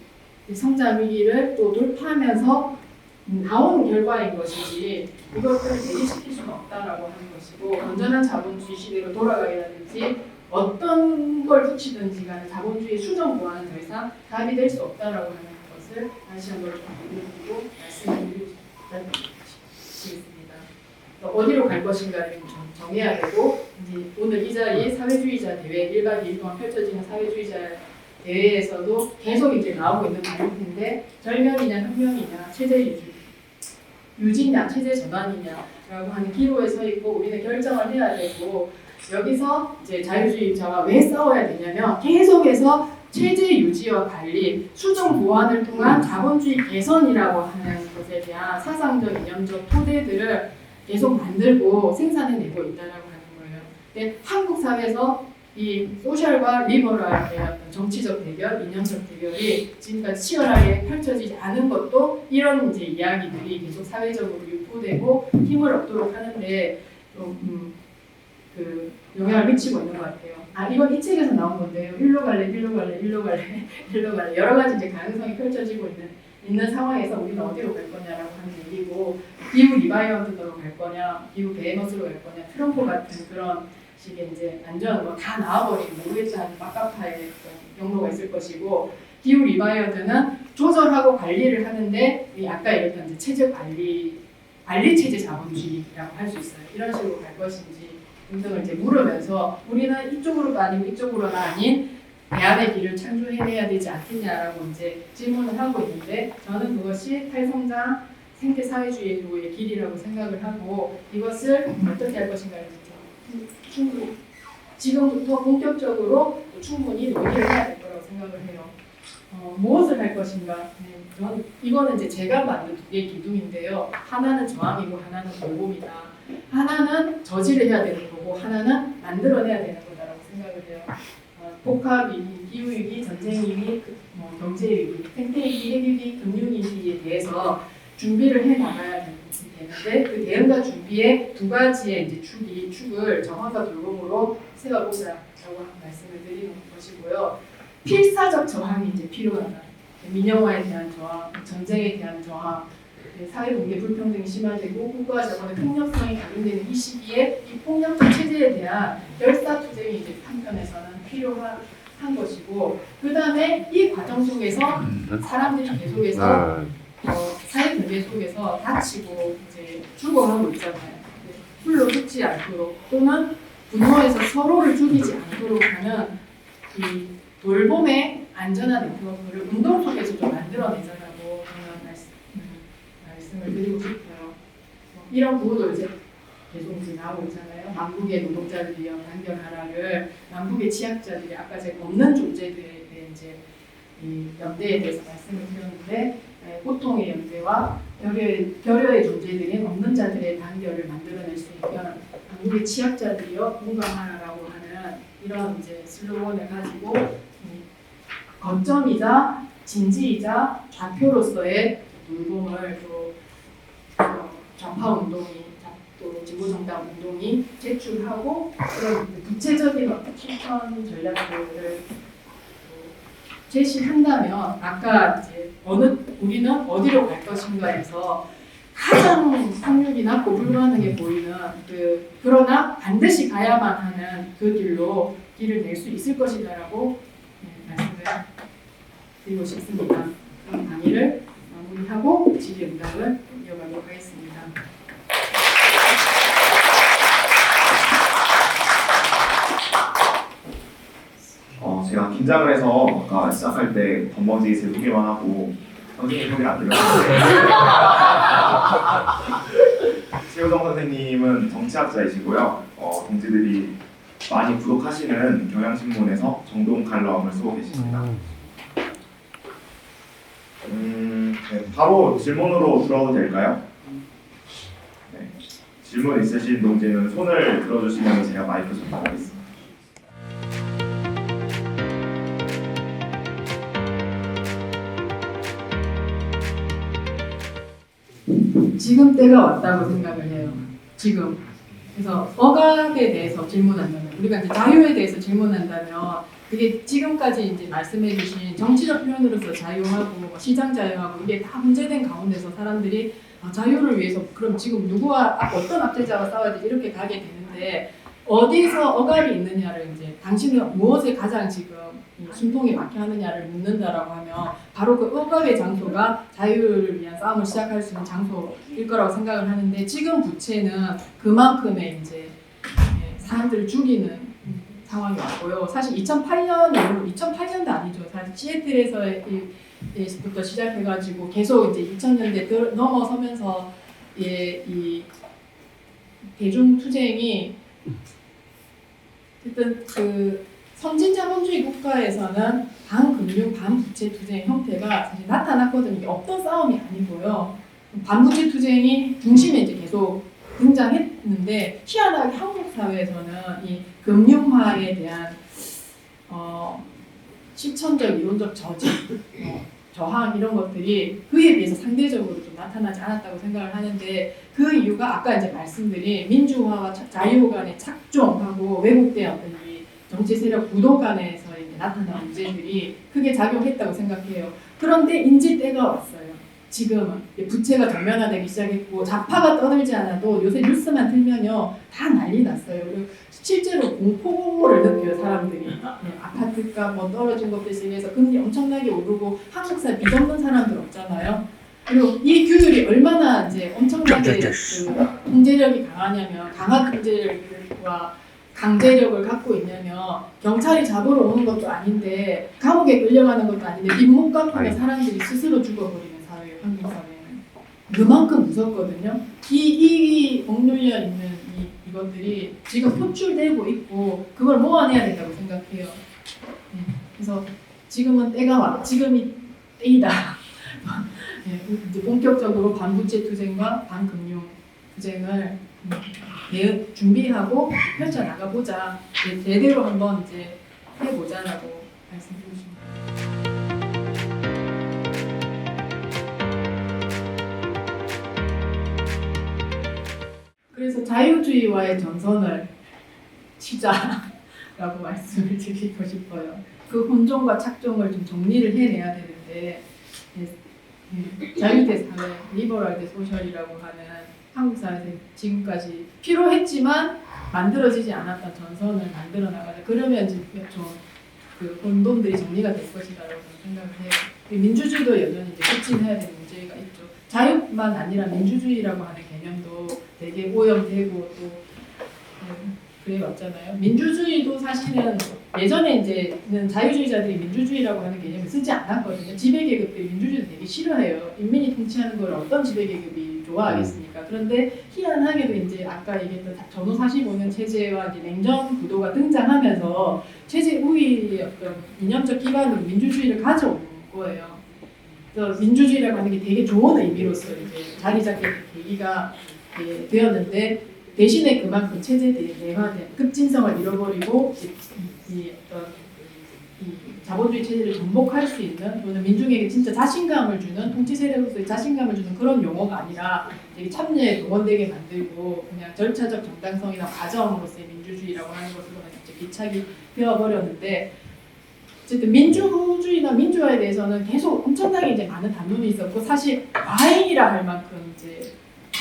성장 위기를 또 돌파하면서 나온 결과인 것이지 이것들을 대리시킬 수는 없다라고 하는 것이고 온전한 자본주의 시대로 돌아가야든지 어떤 걸 붙이든지 간에 자본주의 수정보와는 더 이상 답이 될 수 없다라고 하는 것을 다시 한번 좀 드리고 말씀을 드리겠습니다. 어디로 갈 것인가를 정해야 되고 이제 오늘 이 자리 사회주의자 대회 1박 2일 동안 펼쳐지는 사회주의자 대회에서도 계속 이제 나오고 있는 말인데 절명이냐 혁명이냐 체제 유지냐 체제 전환이냐라고 하는 기로에 서 있고 우리는 결정을 해야 되고 여기서 이제 자유주의자와 왜 싸워야 되냐면 계속해서 체제 유지와 관리, 수정 보완을 통한 자본주의 개선이라고 하는 것에 대한 사상적, 이념적 토대들을 계속 만들고 생산해내고 있다라고 하는 거예요. 근데 한국 사회에서 이 소셜과 리버럴의 어떤 정치적 대결, 이념적 대결이 지금까지 치열하게 펼쳐지지 않은 것도 이런 이제 이야기들이 계속 사회적으로 유포되고 힘을 얻도록 하는데 그 영향을 미치고 있는 것 같아요. 아 이건 이 책에서 나온 건데요. 일로 갈래, 일로 갈래, 일로 갈래, 일로 갈래 여러 가지 이제 가능성이 펼쳐지고 있는 상황에서 우리는 어디로 갈 거냐라고 하는 얘기고 기후 리바이언트로 갈 거냐, 기후 베헤머스로 갈 거냐, 트럼프 같은 그런 식의 이제 완전 뭐 다 나와버리고 모르겠지 하는 빡빡파의 경로가 있을 것이고 기후 리바이언트는 조절하고 관리를 하는데 아까 얘기했던 이제 체제 관리 체제 자본주의라고 할 수 있어요. 이런 식으로 갈 것인지 등등을 이제 물으면서 우리는 이쪽으로도 아니고 이쪽으로는 아닌 대안의 길을 창조해내야 되지 않겠냐라고 이제 질문을 하고 있는데 저는 그것이 탈성장 생태 사회주의의 길이라고 생각을 하고 이것을 어떻게 할 것인가를 충분히 지금부터 본격적으로 충분히 논의를 해야 될 거라고 생각을 해요. 무엇을 할 것인가? 이거는 이제 제가 만든 두 개의 기둥인데요. 하나는 저항이고 하나는 돌봄이다. 하나는 저지를 해야 되는 거고 하나는 만들어내야 되는 거다라고 생각을 해요. 복합위기, 기후위기, 전쟁위기, 경제위기, 생태위기, 핵위기, 금융위기에 대해서 준비를 해 나가야 되는데 그 대응과 준비의 두 가지의 이제 축을 정화과 돌봄으로 세워보자라고 말씀을 드리는 것이고요. 필사적 저항이 이제 필요하다. 민영화에 대한 저항, 전쟁에 대한 저항, 사회공개 불평등이 심화되고 국가와 자본의 폭력성이 각인되는 이 시기에 이 폭력적 체제에 대한 결사투쟁이 이제 한편에서는 필요한 것이고 그 다음에 이 과정 속에서 사람들이 계속해서 사회공개 속에서 다치고 이제 죽어가고 있잖아요. 풀로 죽지 않도록 또는 분노해서 서로를 죽이지 않도록 하는 이 돌봄의 안전한 네트워크를 운동 속에서 좀 만들어내자라고 저는 말씀을 드리고 싶어요. 이런 구호도 이제 계속 이제 나오고 있잖아요. 남북의 노동자를 위한 단결 하라를 남북의 취약자들이 아까 제가 없는 존재들에 대해 이제 이 연대에 대해서 말씀을 드렸는데 고통의 연대와 결여의 존재들인 없는 자들의 단결을 만들어낼 수 있는 남북의 취약자들이여 공감하라라고 하는 이런 이제 슬로건을 가지고 거점이자 진지이자 좌표로서의 돌봄을 또 좌파 운동이 또 진보정당 운동이 제출하고 그런 구체적인 어떤 실천 전략들을 제시한다면 아까 이제 우리는 어디로 갈 것인가에서 가장 확률이 낮고 불가능해 보이는 그러나 반드시 가야만 하는 그 길을 낼 수 있을 것이다라고 말씀을 드리고 싶습니다. 그럼 강의를 마무리하고 질의응답을 이어가도록 하겠습니다. 제가 긴장을 해서 아까 시작할 때 건방지게 제 소개만 하고 선생님 소개를 안 드렸는데 최우정 선생님은 정치학자이시고요. 동지들이 많이 구독하시는 경향신문에서 정동 칼럼을 쓰고 계십니다. 네, 바로 질문으로 들어도 될까요? 네, 질문 있으신 동지는 손을 들어주시면 제가 마이크 좀 받겠습니다. 지금 때가 왔다고 생각을 해요. 지금. 그래서 억압에 대해서 질문한다면 우리가 이제 자유에 대해서 질문한다면 그게 지금까지 이제 말씀해주신 정치적 표현으로서 자유하고 시장 자유하고 이게 다 문제된 가운데서 사람들이 자유를 위해서 그럼 지금 누구와 어떤 압제자와 싸워야 돼 이렇게 가게 되는데 어디서 억압이 있느냐를 이제 당신은 무엇에 가장 지금 이 숨통이 막혀 하느냐를 묻는다라고 하면 바로 그 억압의 장소가 자유를 위한 싸움을 시작할 수 있는 장소일 거라고 생각을 하는데 지금 부채는 그만큼의 이제 사람들을 죽이는 상황이 왔고요. 사실 2008년도 아니죠. 사실 시애틀에서부터 시작해가지고 계속 이제 2000년대 넘어서면서 이 대중 투쟁이 어쨌든 그 선진 자본주의 국가에서는 반금융, 반부채 투쟁 형태가 사실 나타났거든요. 이게 없던 싸움이 아니고요. 반부채 투쟁이 중심에 이제 계속 등장했는데 희한하게 한국 사회에서는 이 금융화에 대한 실천적 이론적 저항 이런 것들이 그에 비해서 상대적으로 좀 나타나지 않았다고 생각을 하는데 그 이유가 아까 이제 말씀드린 민주화와 자유 간의 착종하고 왜곡된 어떤 이 정치 세력 구도 간에서 이제 나타난 문제들이 크게 작용했다고 생각해요. 그런데 인지 때가 왔어요. 지금은 부채가 전면화되기 시작했고 좌파가 떠들지 않아도 요새 뉴스만 틀면요 다 난리 났어요. 그리고 실제로 공포를 느껴요 사람들이. 아파트가 뭐 떨어진 것들 인해서 금리 엄청나게 오르고 한국 사회 빚 없는 사람들 없잖아요. 그리고 이 규율이 얼마나 이제 엄청나게 그 통제력이 강하냐면 강한 통제력과 강제력을 갖고 있냐면 경찰이 잡으러 오는 것도 아닌데 감옥에 끌려가는 것도 아닌데 뒷목 갚으면 사람들이 스스로 죽어버리는 사회예요. 한국 사회는 그만큼 무섭거든요. 이 억눌려 있는 이것들이 지금 표출되고 있고 그걸 모아내야 된다고 생각해요. 그래서 지금은 지금이 때이다. 이제 본격적으로 반부채 투쟁과 반금융 투쟁을 준비하고 펼쳐 나가보자. 제대로 한번 이제 해보자라고 말씀드리십니다. 그래서 자유주의와의 전선을 치자라고 말씀을 드리고 싶어요. 그 혼종과 착종을 좀 정리를 해내야 되는데 자유대 사회, 리버럴 대 소셜이라고 하는 한국 사회에서 지금까지 필요했지만 만들어지지 않았던 전선을 만들어 나가자. 그러면 이제 그 혼돈들이 정리가 될 것이다라고 생각을 해요. 민주주의도 여전히 이제 촉진해야 되는 문제가 있죠. 자유만 아니라 민주주의라고 하는 개념도 되게 오염되고 또 그래왔잖아요. 민주주의도 사실은 예전에 이제는 자유주의자들이 민주주의라고 하는 개념을 쓰지 않았거든요. 지배계급들이 민주주의를 되게 싫어해요. 인민이 통치하는 걸 어떤 지배계급이 좋아하겠습니까? 그런데 희한하게도 이제 아까 얘기했던 전후 45년 체제와 이제 냉전 구도가 등장하면서 체제 우위의 어떤 이념적 기반으로 민주주의를 가져온 거예요. 그래서 민주주의라고 하는 게 되게 좋은 의미로서 이제 자리 잡게 계기가 되었는데 대신에 그만큼 체제 내화된 급진성을 잃어버리고 이 어떤 이 자본주의 체제를 정복할 수 있는 또는 민중에게 진짜 자신감을 주는 통치 세력으로서의 자신감을 주는 그런 용어가 아니라 되게 참여에 동원되게 만들고 그냥 절차적 정당성이나 과정으로서의 민주주의라고 하는 것으로는 이제 기착이 되어버렸는데 어쨌든 민주주의나 민주화에 대해서는 계속 엄청나게 이제 많은 담론이 있었고 사실 과잉이라 할 만큼 이제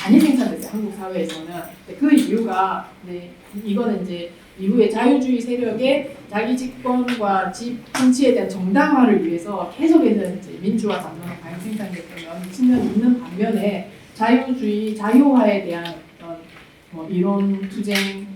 많이 생산됐어요. 한국 사회에서는. 그 이유가 이거는 이제 이후에 자유주의 세력의 자기 집권과 통치에 대한 정당화를 위해서 계속해서 이제 민주화 담론을 과잉 생산됐던 측면이 있는 반면에 자유화에 대한 어떤 이론 투쟁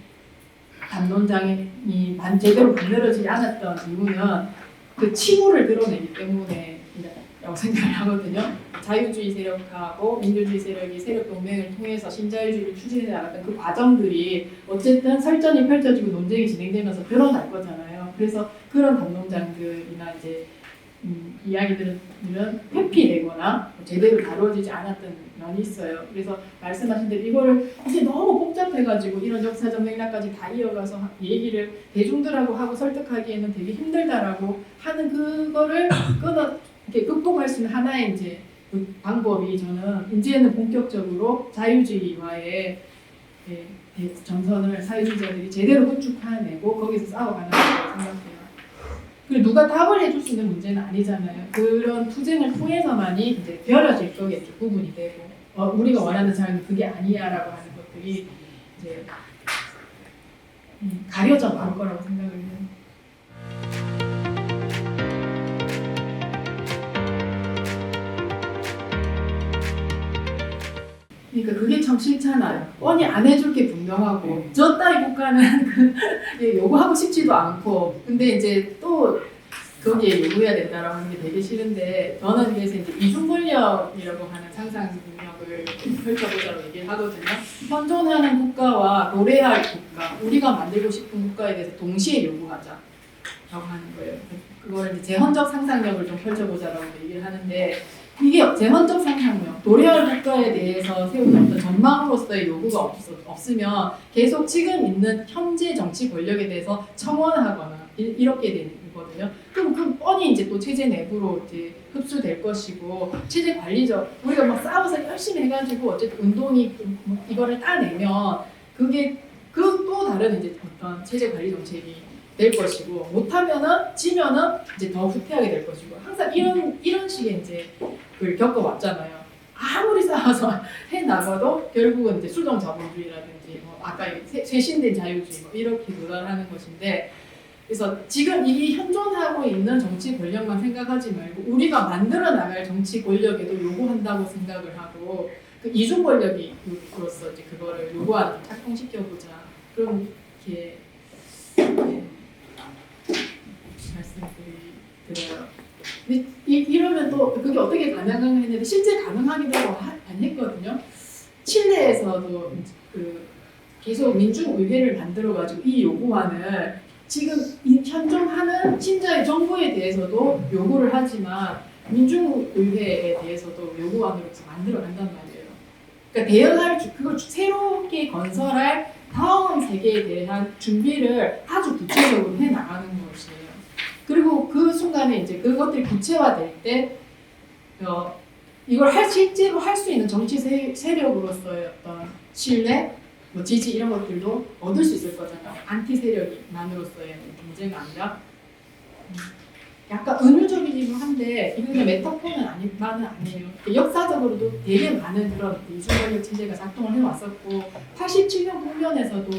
담론장이 제대로 만들어지지 않았던 이유는 그 칭호를 드러내기 때문에라고 생각을 하거든요. 자유주의 세력하고 민주주의 세력이 세력 동맹을 통해서 신자유주의를 추진해 나갔던 그 과정들이 어쨌든 설전이 펼쳐지고 논쟁이 진행되면서 드러날 거잖아요. 그래서 그런 담론장들이나 이제 이야기들은 회피되거나 제대로 다뤄지지 않았던 면이 있어요. 그래서 말씀하신 대로 이거를 이제 너무 복잡해가지고 이런 역사적 맥락까지 다 이어가서 얘기를 대중들하고 하고 설득하기에는 되게 힘들다라고 하는 그거를 이렇게 극복할 수 있는 하나의 이제 그 방법이 저는 이제는 본격적으로 자유주의와의 전선을 사회주의자들이 제대로 구축해내고 거기서 싸워가는 거라고 생각해요. 그리고 누가 답을 해줄 수 있는 문제는 아니잖아요. 그런 투쟁을 통해서만이 이제 벼려질 거겠죠. 구분이 되고 우리가 원하는 삶은 그게 아니야라고 하는 것들이 이제 가려져 나올 거라고 생각을 해요. 그러니까 그게 참 싫잖아요. 뻔히 안 해줄 게 분명하고 저 따위 국가는 요구하고 싶지도 않고 근데 이제 또 거기에 요구해야 된다라고 하는 게 되게 싫은데 저는 그래서 이제 이중권력이라고 하는 상상 능력을 펼쳐보자고 얘기를 하거든요. 현존하는 국가와 노래할 국가, 우리가 만들고 싶은 국가에 대해서 동시에 요구하자라고 하는 거예요. 그걸 이제 제헌적 상상력을 좀 펼쳐보자라고 얘기를 하는데 이게 제헌적 상상력, 노래할 국가에 대해서 세우는 어떤 전망으로서의 요구가 없으면 계속 지금 있는 현재 정치 권력에 대해서 청원하거나 이렇게 되는 거거든요. 그럼 그 뻔히 이제 또 체제 내부로 이제 흡수될 것이고 체제 관리적 우리가 막 싸워서 열심히 해가지고 어쨌든 운동이 이거를 따내면 그게 그 또 다른 이제 어떤 체제 관리 정책이 될 것이고 못하면은 지면은 이제 더 후퇴하게 될 것이고 항상 이런 식의 이제 그걸 겪어왔잖아요. 아무리 싸워서 해 나가도 결국은 이제 수정 자본주의라든지 뭐 아까 쇄신된 자유주의 뭐 이렇게 도달하는 것인데 그래서 지금 이 현존하고 있는 정치 권력만 생각하지 말고 우리가 만들어 나갈 정치 권력에도 요구한다고 생각을 하고 그 이중 권력으로서 이제 그거를 요구하는 작동시켜 보자. 그럼 이렇게 말씀드려요. 근데 이러면 또 그게 어떻게 가능한 했는데 실제 가능하기도 안 했거든요. 칠레에서도 그 계속 민중의회를 만들어가지고 이 요구안을 지금 현존하는 친자의 정부에 대해서도 요구를 하지만 민중의회에 대해서도 요구안으로 만들어간단 말이에요. 그러니까 대응할 그걸 새롭게 건설할 다음 세계에 대한 준비를 아주 구체적으로 해 나가는 것이에요. 그리고 그 순간에 이제 그것들이 구체화될 때 이걸 실제로 할 수 있는 정치 세력으로서의 어떤 신뢰, 뭐 지지 이런 것들도 얻을 수 있을 거잖아요. 안티 세력만으로서의 문제가 아니라 약간 은유적이기도 한데 이거는 메타포는 아니에요. 역사적으로도 되게 많은 그런 이중권력 체제가 작동을 해왔었고 87년 국면에서도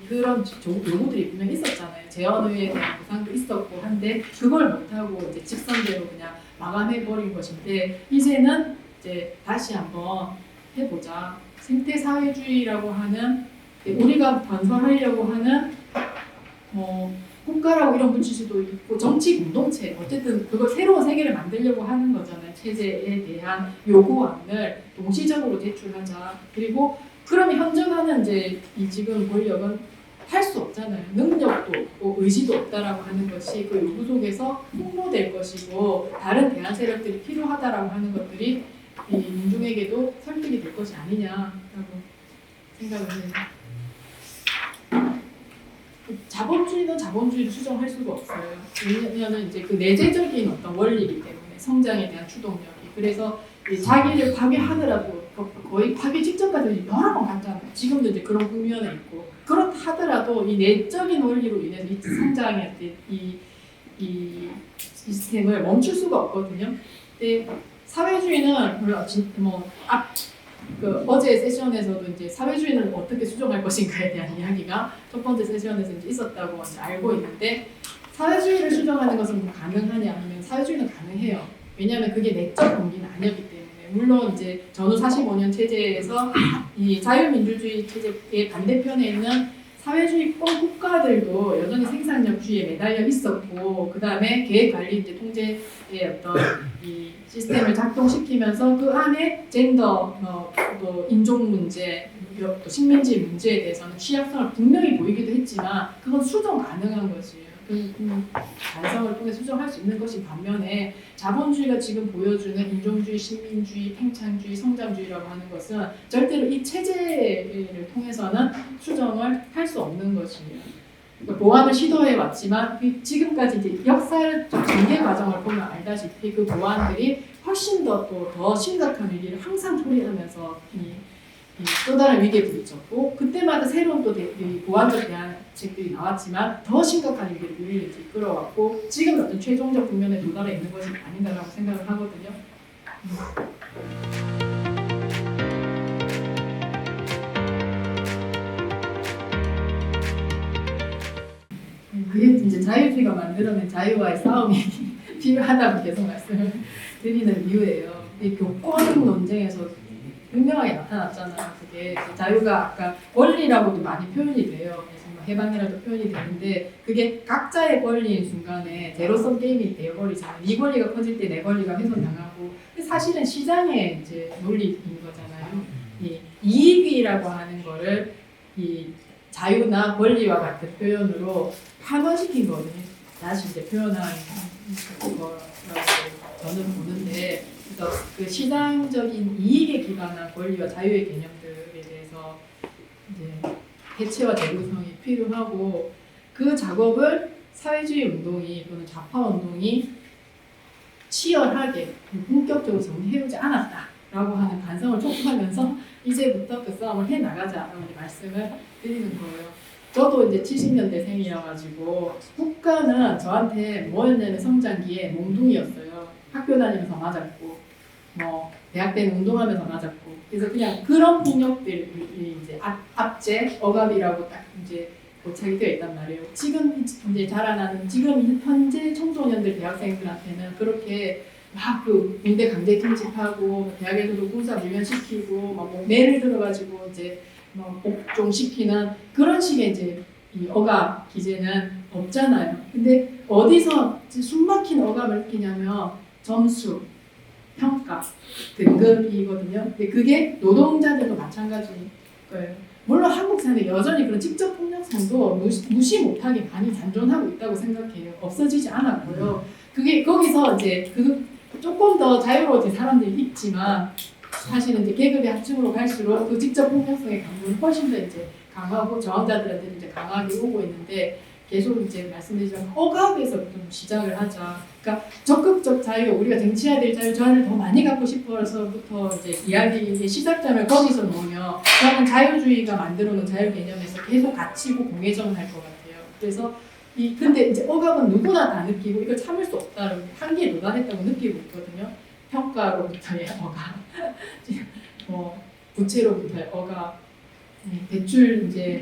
그런 요구들이 분명히 있었잖아요. 재헌의회에 대한 보상도 있었고 한데 그걸 못하고 이제 직선대로 그냥 마감해버린 것인데 이제는 이제 다시 한번 해보자. 생태사회주의라고 하는 우리가 건설하려고 하는 국가라고 이런 붙일 수도 있고 정치 공동체 어쨌든 그걸 새로운 세계를 만들려고 하는 거잖아요. 체제에 대한 요구안을 동시적으로 제출하자. 그리고 그러면 현존하는 이제 이 지금 권력은 할 수 없잖아요. 능력도 없고 의지도 없다라고 하는 것이 그 요구 속에서 폭로될 것이고 다른 대안 세력들이 필요하다라고 하는 것들이 이 민중에게도 설득이 될 것이 아니냐라고 생각을 해요. 자본주의는 자본주의를 수정할 수가 없어요. 왜냐하면 이제 그 내재적인 어떤 원리이기 때문에 성장에 대한 추동력이 그래서 자기를 파괴하더라도 거의 파괴 직전까지 여러 번 갔잖아요. 지금도 이제 그런 국면에 있고 그렇다 하더라도 이 내적인 원리로 인해서 이 성장의 이 시스템을 멈출 수가 없거든요. 근데 사회주의는 물론 어제 세션에서도 이제 사회주의를 어떻게 수정할 것인가에 대한 이야기가 첫 번째 세션에서 이제 있었다고 이제 알고 있는데 사회주의를 수정하는 것은 가능하냐 하면 사회주의는 가능해요. 왜냐하면 그게 내적 동기는 아니었기 때문에 물론 이제 전후 45년 체제에서 이 자유민주주의 체제의 반대편에 있는 사회주의권 국가들도 여전히 생산력주의에 매달려 있었고 그 다음에 계획관리 이제 통제의 어떤 이 시스템을 작동시키면서 그 안에 젠더, 또 인종 문제, 또 식민지 문제에 대해서는 취약성을 분명히 보이기도 했지만 그건 수정 가능한 것이에요. 반성을 통해 수정할 수 있는 것인 반면에 자본주의가 지금 보여주는 인종주의, 식민주의, 팽창주의, 성장주의라고 하는 것은 절대로 이 체제를 통해서는 수정을 할 수 없는 것이에요. 그러니까 보완을 시도해 왔지만 지금까지 이제 역사적 전개 과정을 보면 알다시피 그 보완들이 훨씬 더 심각한 위기를 항상 초래하면서 또 다른 위기에 부딪혔고 그때마다 새로운 또 보완적 대안책들이 나왔지만 더 심각한 위기를 우리를 이끌어왔고 지금 어떤 최종적 국면에 도달해 있는 것이 아닌가라고 생각을 하거든요. 그게 이제 자유주의가 만들어낸 자유와의 싸움이 필요하다고 계속 말씀을 드리는 이유예요. 이 교권 논쟁에서 분명하게 다양하게 나타났잖아요. 그게 자유가 아까 권리라고도 많이 표현이 돼요. 그래서 뭐 해방이라도 표현이 되는데 그게 각자의 권리인 순간에 제로섬 게임이 되어버리잖아요. 네 권리가 커질 때 내 권리가 훼손당하고 사실은 시장의 이제 논리인 거잖아요. 이 이익이라고 하는 거를 이 자유나 권리와 같은 표현으로 파견시킨 거거든요. 다시 이제 표현한 거라고 저는 보는데, 그래서 그 시장적인 이익에 기반한 권리와 자유의 개념들에 대해서 이제 해체와 재구성이 필요하고, 그 작업을 사회주의 운동이 또는 좌파 운동이 치열하게 본격적으로 정리해오지 않았다라고 하는 반성을 촉구하면서 이제부터 그 싸움을 해나가자라고 말씀을 드리는 거예요. 저도 이제 70년대생이어가지고 국가는 저한테 뭐였냐면 성장기에 몽둥이였어요. 학교 다니면서 맞았고, 뭐 대학 때는 운동하면서 맞았고, 그래서 그냥 그런 폭력들이 이제 압제, 억압이라고 딱 이제 고착이 되어 있단 말이에요. 지금 이제 자라나는 지금 현재 청소년들 대학생들한테는 그렇게 막 그 군대 강제 통집하고 대학에서도 군사 훈련시키고 막 매를 들어가지고 이제 뭐 복종시키는 그런 식의 이제 이 억압 기제는 없잖아요. 근데 어디서 숨막힌 억압을 느끼냐면 점수, 평가, 등급이거든요. 근데 그게 노동자들도 마찬가지일 거예요. 물론 한국 사회는 여전히 그런 직접 폭력성도 무시 못하게 많이 잔존하고 있다고 생각해요. 없어지지 않았고요. 그게 거기서 이제 그 조금 더 자유로워진 사람들이 있지만 사실은 이제 계급의 하층으로 갈수록 그 직접 폭력성의 강도는 훨씬 더 이제 강하고 저항자들한테는 이제 강하게 오고 있는데, 계속 이제 말씀드리지만 억압에서 좀 시작을 하자. 그러니까 적극적 자유, 우리가 쟁취해야 될 자유를 더 많이 갖고 싶어서부터 이제 이야기의 시작점을 거기서 놓으면 저는 자유주의가 만들어놓은 자유 개념에서 계속 갇히고 공회전을 할 것 같아요. 그래서 근데 이제 억압은 누구나 다 느끼고 이걸 참을 수 없다고 한계에 도달했다고 느끼고 있거든요. 평가로부터의 억압, 뭐 부채로부터의 억압, 대출 이제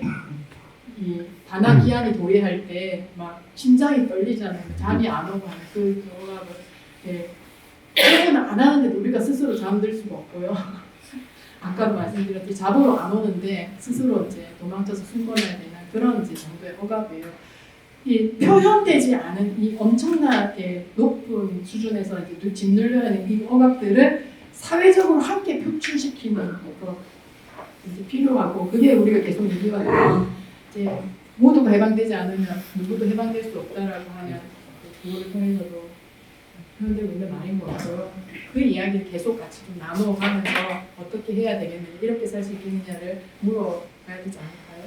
이 반환 기한이 도래할 때 막 심장이 떨리잖아요. 잠이 안 오고 하는 그 억압을 표현 안 하는데도 우리가 스스로 잠들 수가 없고요. 아까도 말씀드렸듯이 잡으러 안 오는데 스스로 이제 도망쳐서 숨거려야 되는 그런 이제 정도의 억압이에요. 이 표현되지 않은 이 엄청나게 높은 수준에서 이제 짓눌려야 하는 이 억압들을 사회적으로 함께 표출시키는 거 이제 필요하고, 그게 우리가 계속 얘기하는 이제 모두가 해방되지 않으면 누구도 해방될 수 없다라고 하는 그거를 통해서도 표현되고 있는 말인 것 같고요. 그 이야기를 계속 같이 좀 나눠가면서 어떻게 해야 되겠느냐, 이렇게 살 수 있겠느냐를 물어봐야 되지 않을까요?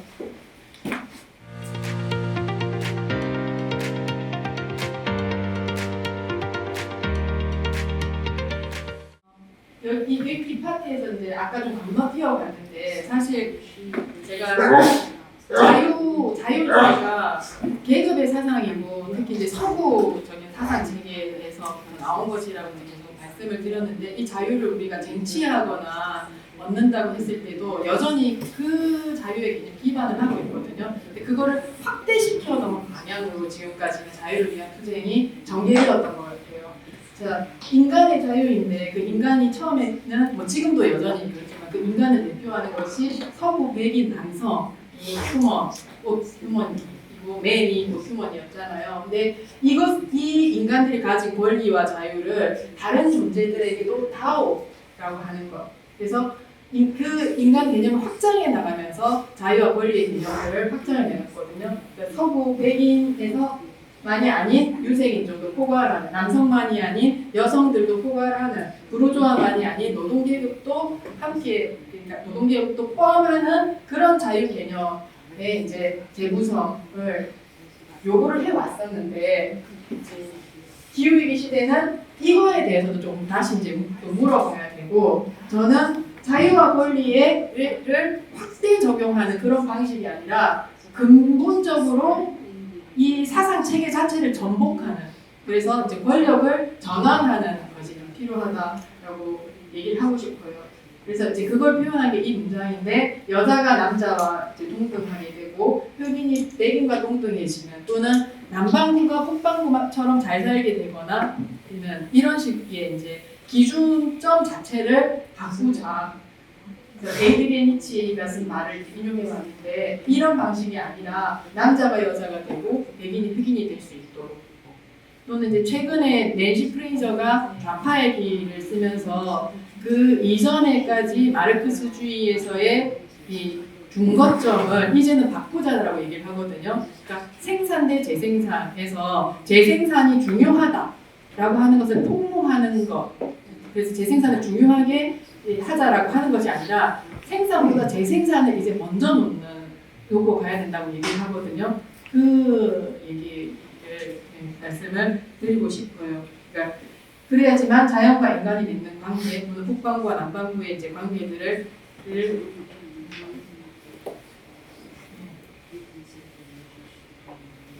이 파트에서 이제 아까 좀 건너뛰어갔는데, 사실 제가 자유주의가 계급의 사상이고 특히 이제 서구적인 사상 체계에서 나온 것이라고 계속 말씀을 드렸는데, 이 자유를 우리가 쟁취하거나 얻는다고 했을 때도 여전히 그 자유의 개념 기반을 하고 있거든요. 근데 그거를 확대시켜 놓은 방향으로 지금까지는 자유를 위한 투쟁이 전개되었던 것 같아요. 자, 인간의 자유인데 그 인간이 처음에는 뭐 지금도 여전히 그렇지만 그 인간을 대표하는 것이 서구 백인 남성, 휴먼이고 맨이 휴먼이었잖아요. 근데 이 인간들이 가진 권리와 자유를 다른 존재들에게도 다오라고 하는 것. 그래서 그 인간 개념을 확장해 나가면서 자유와 권리의 개념을 확장해 내놨거든요. 그러니까 서구 백인에서 만이 아닌 유색인종도 포괄하는, 남성만이 아닌 여성들도 포괄하는, 부르주아만이 아닌 노동계급도 함께, 그러니까 노동계급도 포함하는 그런 자유 개념의 이제 재구성을 요구를 해왔었는데, 이제 기후위기 시대는 이거에 대해서도 좀 다시 이제 물어봐야 되고, 저는 자유와 권리를 확대 적용하는 그런 방식이 아니라 근본적으로 이 사상 체계 자체를 전복하는, 그래서 이제 권력을 전환하는 것이 필요하다라고 얘기를 하고 싶어요. 그래서 이제 그걸 표현한 게 이 문장인데, 여자가 남자와 이제 동등하게 되고 흑인이 백인과 동등해지는, 또는 남반구가 북반구처럼 잘 살게 되거나 이런 식의 이제 기준점 자체를 바꾸자. 그래서 에이드리엔 히치가 쓴 말을 인용해 왔는데 이런 방식이 아니라 남자가 여자가 되고 백인이 흑인이 될 수 있도록 또는 이제 최근에 낸시 프레이저가 좌파의 길을 쓰면서 그 이전에까지 마르크스주의에서의 이 중거점을 이제는 바꾸자라고 얘기를 하거든요. 그러니까 생산 대 재생산에서 재생산이 중요하다라고 하는 것을 폭로하는 것. 그래서 재생산을 중요하게 하자라고 하는 것이 아니라 생산보다 재생산을 이제 먼저 놓는 요거 가야 된다고 얘기를 하거든요. 그 얘기를 말씀을 드리고 싶어요. 그러니까 그래야지만 자연과 인간이 맺는 관계, 또는 북반구와 남반구의 이제 관계들을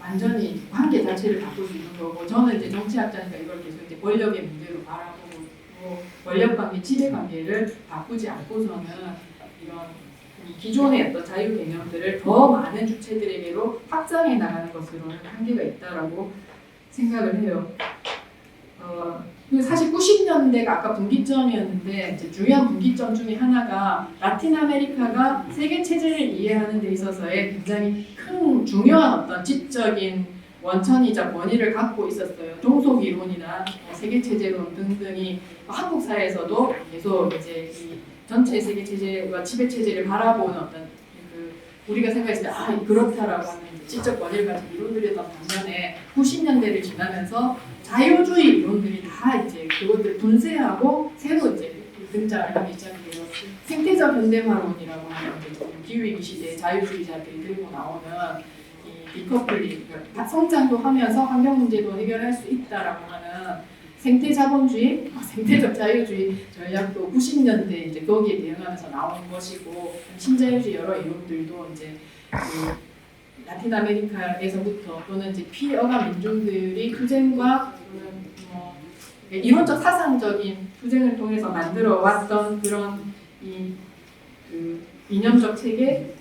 완전히 관계 자체를 바꿀 수 있는 거고, 저는 이제 정치학자니까 이걸 계속 이제 권력의 문제로 바라보고, 권력 관계, 지배 관계를 바꾸지 않고서는 이런 이 기존의 어떤 자유 개념들을 더 많은 주체들에게로 확장해 나가는 것으로는 한계가 있다라고 생각을 해요. 사실 90년대가 아까 분기점이었는데 이제 중요한 분기점 중에 하나가 라틴 아메리카가 세계 체제를 이해하는 데 있어서의 굉장히 큰 중요한 어떤 지적인 원천이자 권위를 갖고 있었어요. 종속 이론이나 세계 체제론 등등이 한국 사회에서도 계속 이제 이 전체 세계 체제와 지배 체제를 바라보는 어떤 그 우리가 생각했을 때 그렇다라고 하는 지적 권위를 가진 이론들이었던 반면에 90년대를 지나면서 자유주의 이론들이 다 이제 그것들 분쇄하고 새로 이제 등장을 하기 시작해요. 생태적 현대화론이라고 하는 기후위기 시대에 자유주의자들이 들고 나오는 이 디커플링, 그러니까 성장도 하면서 환경 문제도 해결할 수 있다라고 하는 생태 자본주의, 생태적 자유주의 전략도 90년대 이제 거기에 대응하면서 나온 것이고, 신자유주의 여러 이론들도 이제 그 라틴 아메리카에서부터 또는 이제 피어가 민중들이 투쟁과 또는 이론적 사상적인 투쟁을 통해서 만들어 왔던 그런 그 이념적 체계,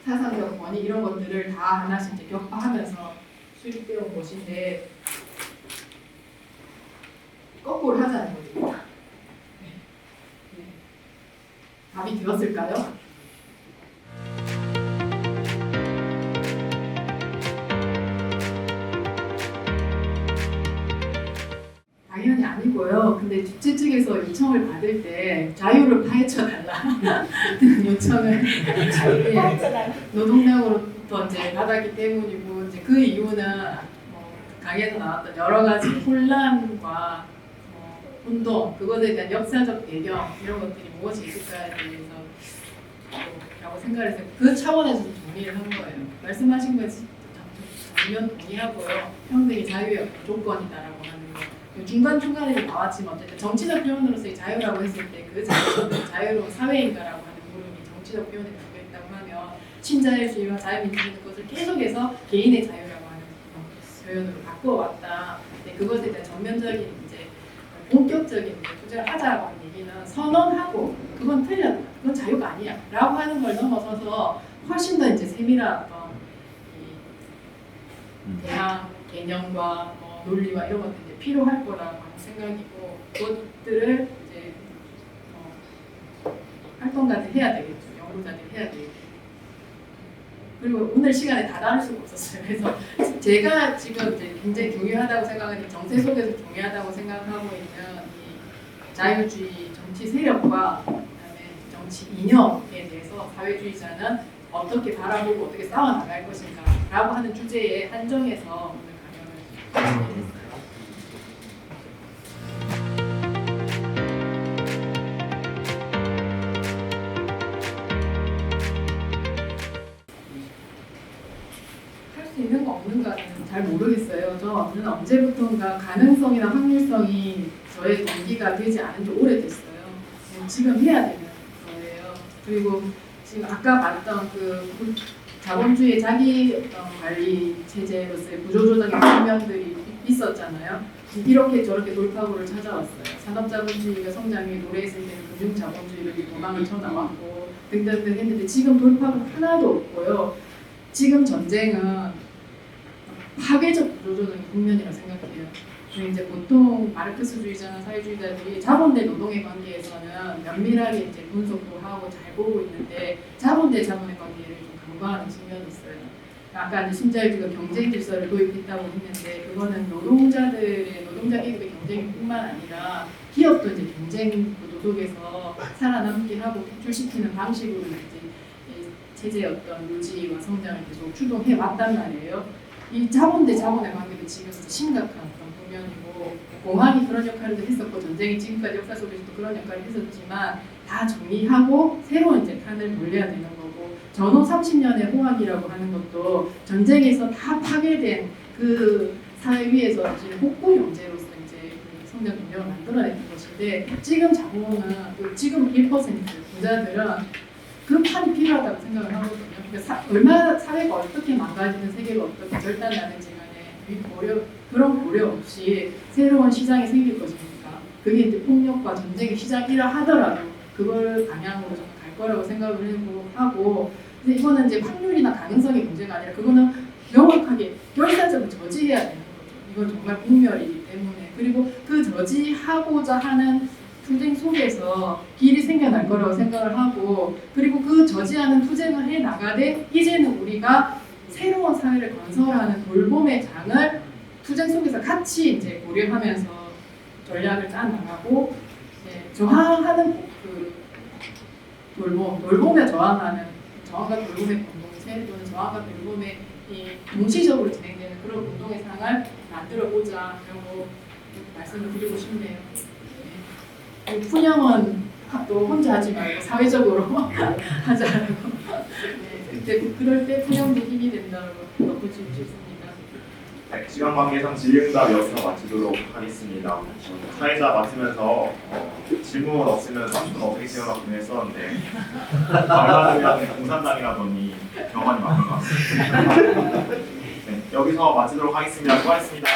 사상적 권위 이런 것들을 다 하나씩 이제 격파하면서 수립되어 온 것인데 거꾸로 하자는 거죠. 답이 되었을까요? 당연히 아니고요. 근데 주최 측에서 요청을 받을 때 자유를 파헤쳐 달라 요청을 노동력으로부터 이제 받았기 때문이고, 이제 그 이유는 강의에서 나왔던 여러 가지 혼란과 운동, 그것에 대한 역사적 배경 이런 것들이 무엇이 있을까에 대해서 라고 생각을 해서 그 차원에서 좀 정리를 한 거예요. 말씀하신 것이 전면 동의하고요. 평등이 자유의 조건이다라고 하는 거. 중간중간에 나왔지만 어쨌든 정치적 표현으로서의 자유라고 했을 때 그 자유는 자유로운 사회인가라고 하는 물음이 정치적 표현에 담겨있다고 하면 신자유주의와 자유민주주의는 그것을 계속해서 개인의 자유라고 하는 표현으로 바꿔왔다. 근데 그것에 대한 전면적인 이제 본격적인 투쟁을 하자라고 하는 얘기는 선언하고 그건 틀렸다, 그건 자유가 아니야 라고 하는 걸 넘어서서 훨씬 더 이제 세밀한 어떤 대항 개념과 논리와 이런 것들이 필요할 거라고 하는 생각이고, 그것들을 이제 활동가들 해야 되겠죠. 연구자들 해야 되겠죠. 그리고 오늘 시간에 다 다룰 수가 없었어요. 그래서 제가 지금 이제 굉장히 중요하다고 생각하는 정세 속에서 중요하다고 생각하고 있는 이 자유주의 정치 세력과 그다음에 정치 이념에 대해서 사회주의자는 어떻게 바라보고 어떻게 싸워 나갈 것인가라고 하는 주제에 한정해서 오늘 강연을 진행했습니다. 있는 거 없는가는 잘 모르겠어요. 저는 언제부턴가 가능성이나 확률성이 저의 동기가 되지 않은 지 오래됐어요. 지금 해야 되는 거예요. 그리고 지금 아까 봤던 그 자본주의 자기 어떤 관리 체제로서의 구조조정의 측면들이 있었잖아요. 이렇게 저렇게 돌파구를 찾아왔어요. 산업자본주의가 성장에 노래했을 때는 금융자본주의를 도망을 쳐나왔고 등등등 했는데 지금 돌파구 하나도 없고요. 지금 전쟁은 파괴적 구조조정의 국면이라고 생각해요. 이제 보통 마르크스주의자나 사회주의자들이 자본 대 노동의 관계에서는 면밀하게 이제 분석도 하고 잘 보고 있는데 자본 대 자본의 관계를 좀 간과하는 측면이 있어요. 아까 이제 신자유주의가 경쟁 질서를 도입했다고 했는데 그거는 노동자 계급의 경쟁뿐만 아니라 기업도 이제 경쟁 구도 속에서 살아남게 하고 독출시키는 방식으로 이제 이 체제의 어떤 유지와 성장을 계속 추동해 왔단 말이에요. 이 자본 대 자본의 관계도 지금 심각한 어떤 국면이고 공항이 그런 역할을 했었고 전쟁이 지금까지 역사 속에서도 그런 역할을 했었지만 다 정리하고 새로운 이제 칸을 돌려야 되는 거고 전후 30년의 호황이라고 하는 것도 전쟁에서 다 파괴된 그 사회 위에서 이제 복구 영재로서 이제 그 성장 동력을 만들어내는 것인데 지금 자본은 지금 1% 부자들은 그 판이 필요하다고 생각을 하거든요. 그러니까 얼마나 사회가 어떻게 망가지든 세계가 어떻게 절단나는지 간에 그런 고려 없이 새로운 시장이 생길 것입니다. 그게 이제 폭력과 전쟁의 시작이라 하더라도 그걸 방향으로 저는 갈 거라고 생각을 하고 근데 이거는 이제 확률이나 가능성의 문제가 아니라 그거는 명확하게 결사적으로 저지해야 되는 거죠. 이건 정말 공멸이기 때문에 그리고 그 저지하고자 하는 투쟁 속에서 길이 생겨날 거라고 생각을 하고 그리고 그 저지하는 투쟁을 해 나가되 이제는 우리가 새로운 사회를 건설하는 돌봄의 장을 투쟁 속에서 같이 이제 고려하면서 전략을 짜 나가고 저항하는 그 돌봄에 저항하는 저항과 돌봄의 공동체 또는 저항과 돌봄의 이 동시적으로 진행되는 그런 운동의 상을 만들어보자 라고 말씀을 드리고 싶네요. 푸념은 또 혼자 하지 말고 사회적으로 하자라고. 그때 그럴 때 푸념도 힘이 된다고 볼 수 있습니다. 네, 시간 관계상 질의응답 여기서 마치도록 하겠습니다. 사회자 맡으면서 질문 없으면 30분 어떻게 생각하고 보냈었는데 말 많으면 공산당이라더니 경험이 많은 것 같습니다. 네, 여기서 마치도록 하겠습니다. 수고하셨습니다.